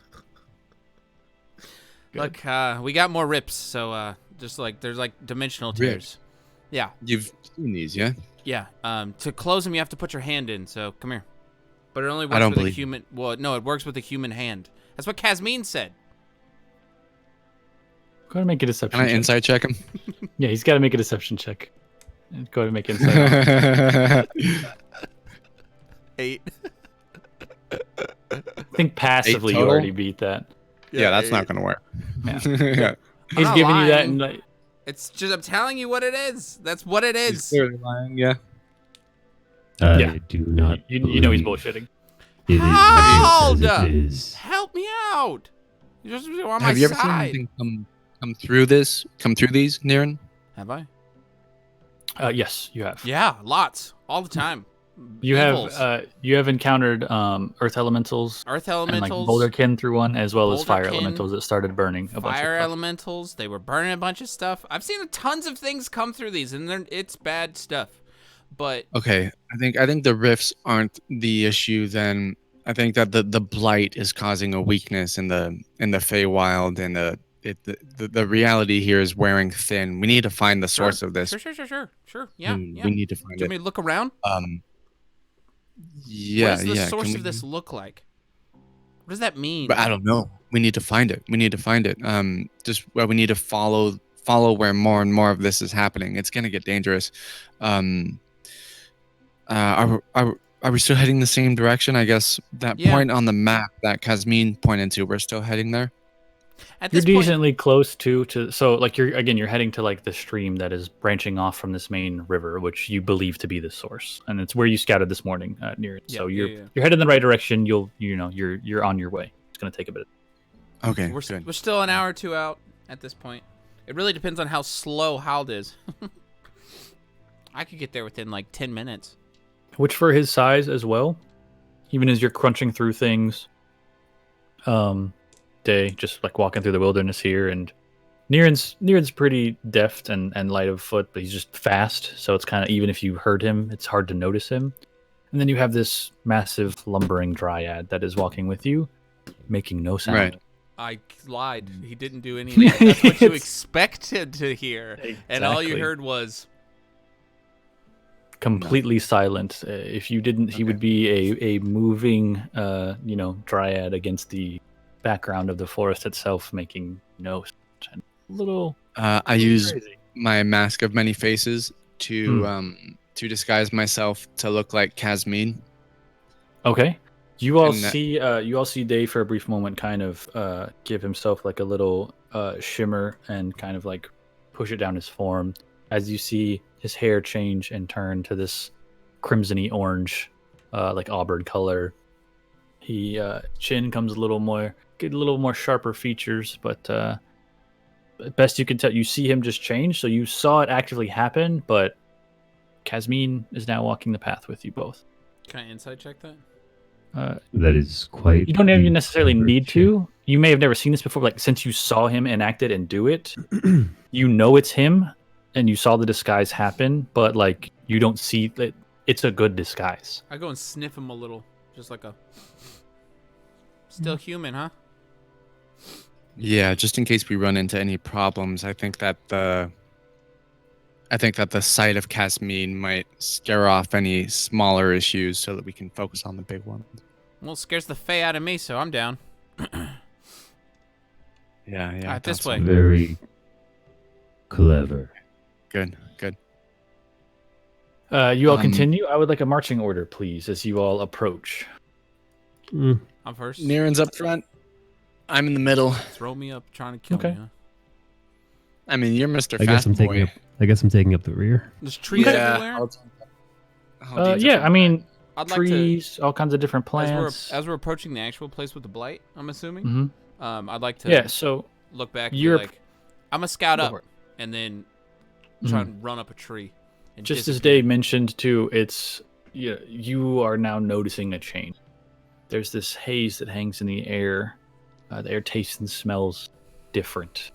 Speaker 1: Look, we got more rips, so just like there's like dimensional tears.
Speaker 3: Rips?
Speaker 1: Yeah.
Speaker 3: You've seen these, yeah?
Speaker 1: Yeah. To close them, you have to put your hand in. So come here. But it only works
Speaker 3: don't
Speaker 1: with a
Speaker 3: believe
Speaker 1: human. Well, no, it works with a human hand. That's what Kazmine said.
Speaker 2: Go ahead and make a deception
Speaker 3: Can I
Speaker 2: check.
Speaker 3: insight check him?
Speaker 2: Yeah, he's got to make a deception check. Go ahead and make insight.
Speaker 1: 8.
Speaker 2: I think passively you
Speaker 3: total?
Speaker 2: already beat that.
Speaker 3: Yeah, that's not going to work.
Speaker 2: Yeah.
Speaker 3: Yeah.
Speaker 2: He's
Speaker 1: not
Speaker 2: giving you that,
Speaker 1: lying.
Speaker 2: and like,
Speaker 1: It's just I'm telling you what it is. That's what it
Speaker 3: He's
Speaker 1: is.
Speaker 3: clearly lying, yeah.
Speaker 4: I do not.
Speaker 2: you know he's
Speaker 4: believe
Speaker 2: bullshitting.
Speaker 4: It is
Speaker 1: Hold
Speaker 4: as
Speaker 1: up.
Speaker 4: it is.
Speaker 1: Help me out. You're supposed to be on my
Speaker 3: Have you ever seen
Speaker 1: side.
Speaker 3: anything come through these, Niren?
Speaker 1: Have I?
Speaker 2: Yes, you have.
Speaker 1: Yeah, lots, all the time.
Speaker 2: You
Speaker 1: Evils.
Speaker 2: have encountered earth elementals
Speaker 1: Earth
Speaker 2: and like
Speaker 1: elementals,
Speaker 2: boulderkin through one, as well as fire
Speaker 1: Boulderkin,
Speaker 2: elementals that started burning a bunch of
Speaker 1: fire
Speaker 2: stuff.
Speaker 1: elementals. They were burning a bunch of stuff. I've seen tons of things come through these, and it's bad stuff. But
Speaker 3: Okay, I think the rifts aren't the issue then. I think that the blight is causing a weakness in the Feywild, and the reality here is wearing thin. We need to find the source of this.
Speaker 1: Sure. Yeah, yeah.
Speaker 3: We need to find
Speaker 1: Do you want
Speaker 3: it.
Speaker 1: me to look around?
Speaker 3: Yeah,
Speaker 1: What does the
Speaker 3: yeah.
Speaker 1: source
Speaker 3: can
Speaker 1: of this look like? What does that mean?
Speaker 3: But I don't know. We need to find it. We need to find it. We need to follow where more and more of this is happening. It's gonna get dangerous. Are we still heading the same direction? I guess that point on the map that Kazmine pointed to, we're still heading there.
Speaker 1: At
Speaker 2: You're
Speaker 1: this point,
Speaker 2: decently close to so like you're heading to like the stream that is branching off from this main river, which you believe to be the source, and it's where you scouted this morning near it. So you're headed in the right direction. You're on your way. It's gonna take a bit.
Speaker 3: Okay,
Speaker 1: we're
Speaker 3: good.
Speaker 1: still an hour or two out at this point. It really depends on how slow Hald is. I could get there within like 10 minutes.
Speaker 2: Which for his size as well, even as you're crunching through things, day just like walking through the wilderness here, and Niren's pretty deft and light of foot, but he's just fast. So it's kind of, even if you heard him, it's hard to notice him. And then you have this massive lumbering dryad that is walking with you, making no sound.
Speaker 3: Right.
Speaker 1: I lied. He didn't do any of that. That's what you expected to hear. And all you
Speaker 2: Exactly.
Speaker 1: heard was
Speaker 2: Completely silent. If you didn't, he would be a moving, dryad against the background of the forest itself, making no sound. A little.
Speaker 3: I use
Speaker 2: crazy.
Speaker 3: my mask of many faces to disguise myself to look like Kazmine.
Speaker 2: Okay. You all
Speaker 3: And that-
Speaker 2: see Dave for a brief moment kind of give himself like a little shimmer and kind of like push it down his form, as you see his hair change and turn to this crimsony orange, like auburn color. He chin comes a little more sharper features, but best you can tell, you see him just change. So you saw it actively happen, but Kazmine is now walking the path with you both.
Speaker 1: Can I insight check that?
Speaker 4: That is quite.
Speaker 2: You don't even necessarily need to. you may have never seen this before. Like since you saw him enact it and do it, you know it's him, and you saw the disguise happen. But like you don't see that it's a good disguise.
Speaker 1: I go and sniff him a little, just like a still human, huh?
Speaker 3: Yeah, just in case we run into any problems, I think that the sight of Casmine might scare off any smaller issues so that we can focus on the big ones.
Speaker 1: Well, it scares the fey out of me, so I'm down.
Speaker 3: Yeah.
Speaker 1: All right, this way.
Speaker 4: Very clever.
Speaker 3: Good.
Speaker 2: You all continue. I would like a marching order, please, as you all approach.
Speaker 1: I'm first.
Speaker 3: Niren's up front. I'm in the middle.
Speaker 1: Throw me up, trying to kill me, huh?
Speaker 3: I mean, you're Mr.
Speaker 4: I guess
Speaker 3: Fast
Speaker 4: I'm taking
Speaker 3: Boy.
Speaker 4: up. I guess I'm taking up the rear.
Speaker 1: There's trees everywhere.
Speaker 2: Yeah, I mean,
Speaker 1: I'd like
Speaker 2: trees, all kinds of different
Speaker 1: to,
Speaker 2: plants.
Speaker 1: as we're approaching the actual place with the blight, I'm assuming.
Speaker 2: Mm-hmm.
Speaker 1: I'd like to
Speaker 2: Yeah, so
Speaker 1: look back and be like, I'm a scout up, and then try and run up a tree. And
Speaker 2: just as
Speaker 1: disappear.
Speaker 2: Dave mentioned too, it's you are now noticing a change. There's this haze that hangs in the air. The air tastes and smells different.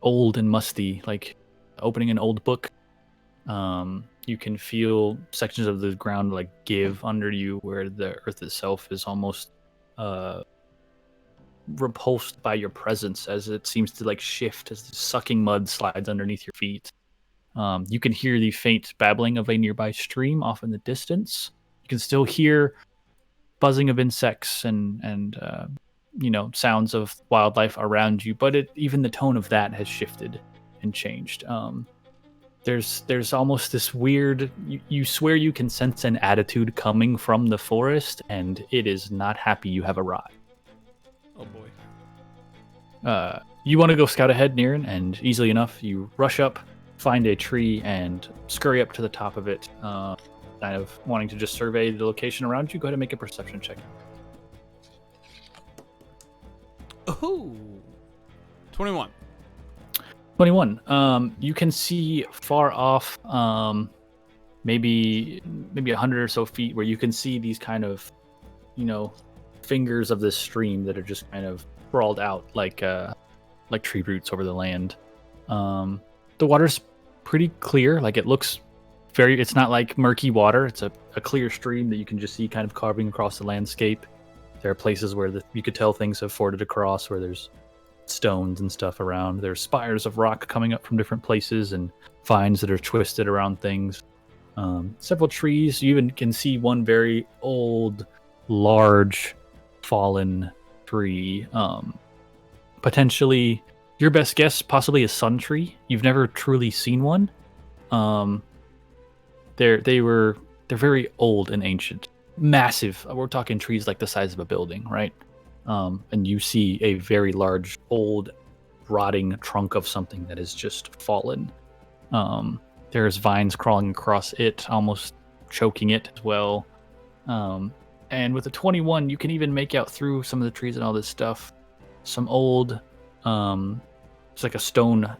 Speaker 2: Old and musty, like opening an old book. You can feel sections of the ground like give under you, where the earth itself is almost repulsed by your presence, as it seems to like shift as the sucking mud slides underneath your feet. You can hear the faint babbling of a nearby stream off in the distance. You can still hear buzzing of insects and sounds of wildlife around you, but even the tone of that has shifted and changed. There's almost this weird, you swear you can sense an attitude coming from the forest, and it is not happy you have arrived.
Speaker 1: Oh boy.
Speaker 2: You want to go scout ahead, Niren, and easily enough you rush up, find a tree, and scurry up to the top of it, kind of wanting to just survey the location around you. Go ahead and make a perception check.
Speaker 1: Ooh. 21.
Speaker 2: 21. You can see far off, maybe 100 or so feet, where you can see these kind of, fingers of this stream that are just kind of sprawled out like tree roots over the land. The water's pretty clear. Like it looks it's not like murky water. It's a clear stream that you can just see kind of carving across the landscape. There are places where you could tell things have forded across, where there's stones and stuff around. There's spires of rock coming up from different places and vines that are twisted around things. Several trees. You even can see one very old, large, fallen tree. Potentially, your best guess, possibly a sun tree. You've never truly seen one. They're very old and ancient. Massive. We're talking trees like the size of a building, right? And you see a very large, old, rotting trunk of something that is just fallen. There's vines crawling across it, almost choking it as well. And with a 21, you can even make out through some of the trees and all this stuff. Some old, it's like a stone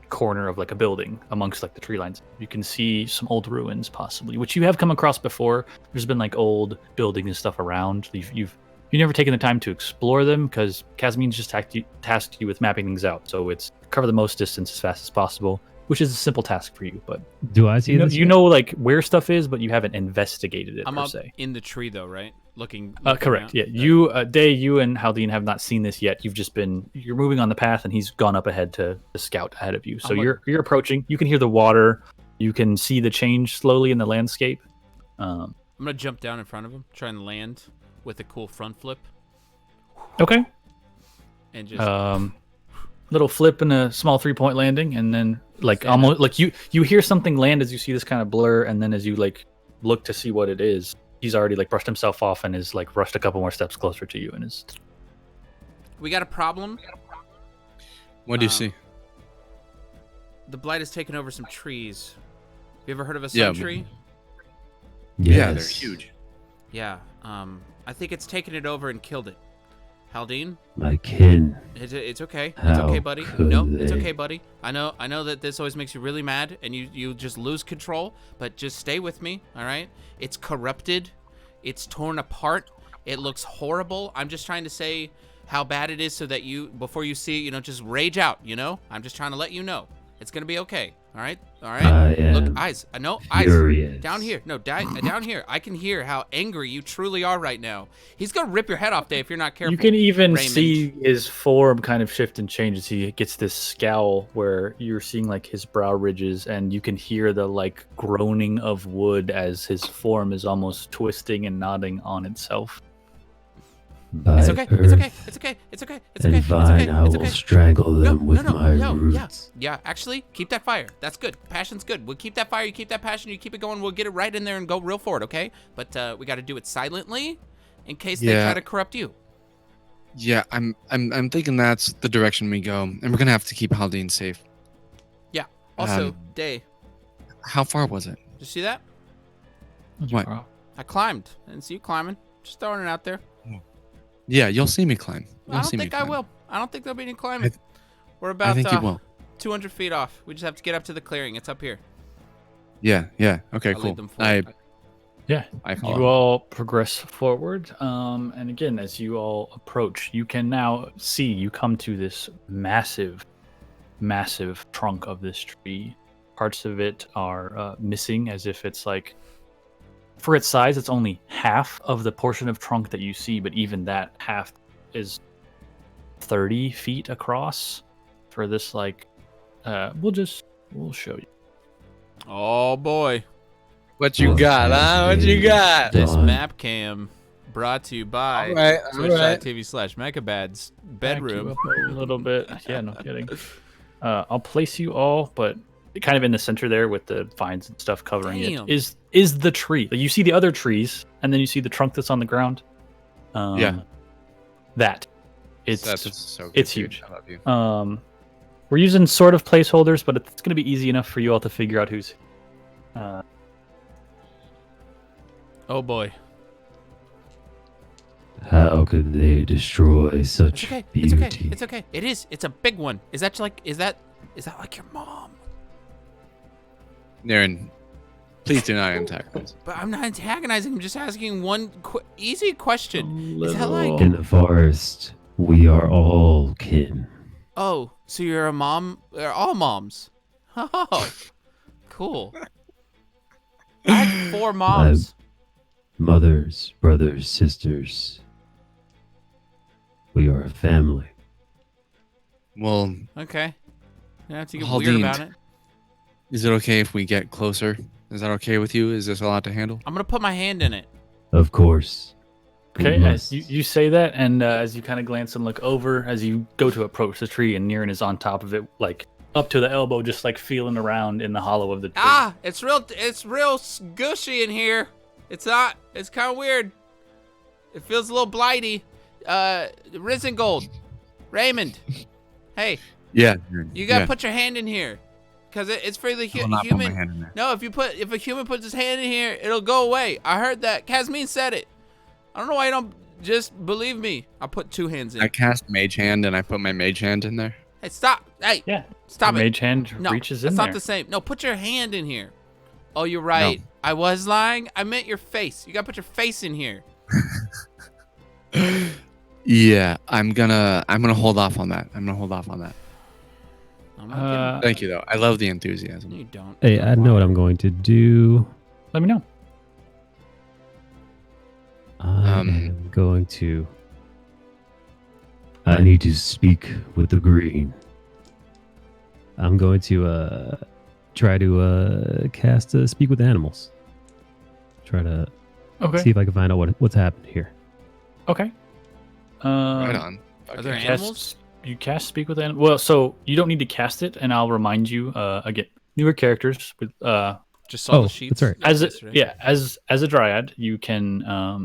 Speaker 2: corner of like a building amongst like the tree lines. You can see some old ruins possibly, which you have come across before. There's been like old buildings and stuff around. You've never taken the time to explore them because Casmine's just tasked you with mapping things out. So it's cover the most distance as fast as possible, which is a simple task for you. But
Speaker 4: do I see this?
Speaker 2: You know like where stuff is, but you haven't investigated it.
Speaker 1: I'm
Speaker 2: per
Speaker 1: up
Speaker 2: se.
Speaker 1: in the tree though, right? Looking
Speaker 2: correct.
Speaker 1: Out.
Speaker 2: Yeah, you, you and Haldine have not seen this yet. You're moving on the path, and he's gone up ahead to scout ahead of you. So you're approaching. You can hear the water. You can see the change slowly in the landscape.
Speaker 1: I'm gonna jump down in front of him, try and land with a cool front flip.
Speaker 2: Okay.
Speaker 1: And just
Speaker 2: little flip and a small 3-point landing, and then like almost like you hear something land as you see this kind of blur, and then as you like look to see what it is, he's already like brushed himself off and is like rushed a couple more steps closer to you and is.
Speaker 1: We got a problem.
Speaker 3: What do you see?
Speaker 1: The blight has taken over some trees. Have you ever heard of a sun tree?
Speaker 4: Yes.
Speaker 3: Yeah, they're huge.
Speaker 1: Yeah. I think it's taken it over and killed it. Haldine?
Speaker 4: My kin.
Speaker 1: It's okay.
Speaker 4: How
Speaker 1: It's okay, buddy.
Speaker 4: could
Speaker 1: No, it's
Speaker 4: they?
Speaker 1: okay, buddy. I know that this always makes you really mad and you just lose control, but just stay with me, all right? It's corrupted. It's torn apart. It looks horrible. I'm just trying to say how bad it is so that you, before you see it, just rage out, I'm just trying to let you know. It's going to be okay. All right? All right? Look, eyes. No, eyes. Down here. No, down here. I can hear how angry you truly are right now. He's going to rip your head off, Dave, if you're not careful.
Speaker 2: You can even
Speaker 1: Raymond.
Speaker 2: see his form kind of shift and change as he gets this scowl where you're seeing like his brow ridges, and you can hear the like groaning of wood as his form is almost twisting and nodding on itself.
Speaker 1: It's okay. It's okay. It's okay. It's okay. It's okay.
Speaker 4: And fine, I will strangle them with my roots.
Speaker 1: Yeah. Actually, keep that fire. That's good. Passion's good. We'll keep that fire. You keep that passion. You keep it going. We'll get it right in there and go real for it. Okay. But we got to do it silently, in case they try to corrupt you.
Speaker 3: Yeah, I'm thinking that's the direction we go, and we're gonna have to keep Haldane safe.
Speaker 1: Yeah. Also, Day.
Speaker 3: How far was it?
Speaker 1: Did you see that?
Speaker 3: What?
Speaker 1: I climbed. I didn't see you climbing. Just throwing it out there.
Speaker 3: Yeah, you'll see me climb.
Speaker 1: I don't think I will. I don't think there'll be any climbing. We're about
Speaker 3: I think you will.
Speaker 1: 200 feet off. We just have to get up to the clearing. It's up here.
Speaker 3: Yeah. Okay,
Speaker 1: I'll
Speaker 3: cool.
Speaker 1: lead them forward.
Speaker 3: I
Speaker 2: You all progress forward, and again, as you all approach, you can now see you come to this massive trunk of this tree. Parts of it are missing, as if it's like, for its size, it's only half of the portion of trunk that you see, but even that half is 30 feet across. For this, like, we'll show you.
Speaker 1: Oh boy.
Speaker 3: What you got, huh? What you got?
Speaker 1: This map cam brought to you by
Speaker 3: All right.
Speaker 1: Twitch.tv/Mechabads bedroom.
Speaker 2: Back you up a little bit. Yeah, no kidding. I'll place you all, but kind of in the center there with the vines and stuff covering it is the tree. Like, you see the other trees, and then you see the trunk that's on the ground. That's so good, it's huge.
Speaker 3: I love you.
Speaker 2: We're using sort of placeholders, but it's going to be easy enough for you all to figure out who's.
Speaker 1: Oh boy.
Speaker 4: How could they destroy such beauty?
Speaker 1: It's okay. It is. It's a big one. Is that like your mom?
Speaker 3: Naren, please do not antagonize.
Speaker 1: But I'm not antagonizing. I'm just asking one easy question. Is that like
Speaker 4: in the forest? We are all kin.
Speaker 1: Oh, so you're a mom? They're all moms. Oh, cool. I have 4 moms.
Speaker 4: Mothers, brothers, sisters. We are a family.
Speaker 3: Well,
Speaker 1: Okay. You don't have to get
Speaker 3: Haldane,
Speaker 1: weird about it.
Speaker 3: is it okay if we get closer? Is that okay with you? Is this a lot to handle?
Speaker 1: I'm gonna put my hand in it.
Speaker 4: Of course.
Speaker 2: Okay, as you say that, and as you kind of glance and look over, as you go to approach the tree, and Niran is on top of it, like up to the elbow, just like feeling around in the hollow of the tree.
Speaker 1: Ah, it's real gushy in here. It's not. It's kind of weird. It feels a little blighty. Risen Gold, Raymond. Hey.
Speaker 3: Yeah.
Speaker 1: You gotta put your hand in here, cause it's for the
Speaker 3: I will not put my
Speaker 1: human.
Speaker 3: hand in there.
Speaker 1: No, if a human puts his hand in here, it'll go away. I heard that. Kazmin said it. I don't know why you don't just believe me. I put 2 hands in.
Speaker 3: I cast Mage Hand and I put my Mage Hand in there.
Speaker 1: Hey, stop. Hey.
Speaker 2: Yeah.
Speaker 1: Stop it.
Speaker 2: Mage hand
Speaker 1: No,
Speaker 2: reaches in
Speaker 1: that's
Speaker 2: there.
Speaker 1: not the same. No, put your hand in here. Oh, you're right.
Speaker 3: No.
Speaker 1: I was lying. I meant your face. You gotta put your face in here.
Speaker 3: Yeah, I'm gonna hold off on that.
Speaker 1: I'm not
Speaker 3: Thank you though. I love the enthusiasm.
Speaker 1: kidding. You don't.
Speaker 4: Hey, I know what I'm going to do.
Speaker 2: Let me know.
Speaker 4: I'm going to. I need to speak with the green. I'm going to try to cast Speak with Animals. Try to see if I can find out what's happened here.
Speaker 2: Okay.
Speaker 3: Right on.
Speaker 1: Are there
Speaker 3: Okay.
Speaker 1: animals?
Speaker 2: You cast Speak with Animals. Well, so you don't need to cast it, and I'll remind you again. Newer characters with
Speaker 1: Just saw the sheets.
Speaker 4: that's right.
Speaker 2: as a dryad, you can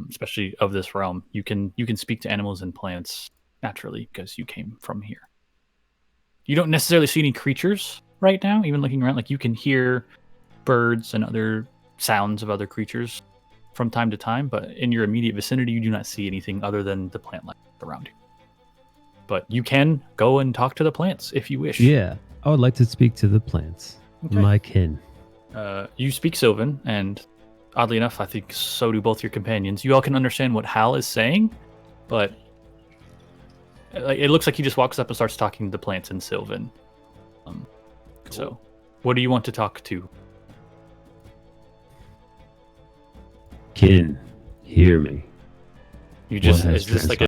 Speaker 2: especially of this realm, you can speak to animals and plants naturally because you came from here. You don't necessarily see any creatures right now, even looking around. Like, you can hear birds and other sounds of other creatures from time to time, but in your immediate vicinity, you do not see anything other than the plant life around you. But you can go and talk to the plants if you wish.
Speaker 4: Yeah, I would like to speak to the plants.
Speaker 2: Okay.
Speaker 4: My kin.
Speaker 2: You speak Sylvan, and oddly enough, I think so do both your companions. You all can understand what Hal is saying, but it looks like he just walks up and starts talking to the plants in Sylvan. Cool. So, what do you want to talk to?
Speaker 4: Kin, hear me.
Speaker 2: You just is this like a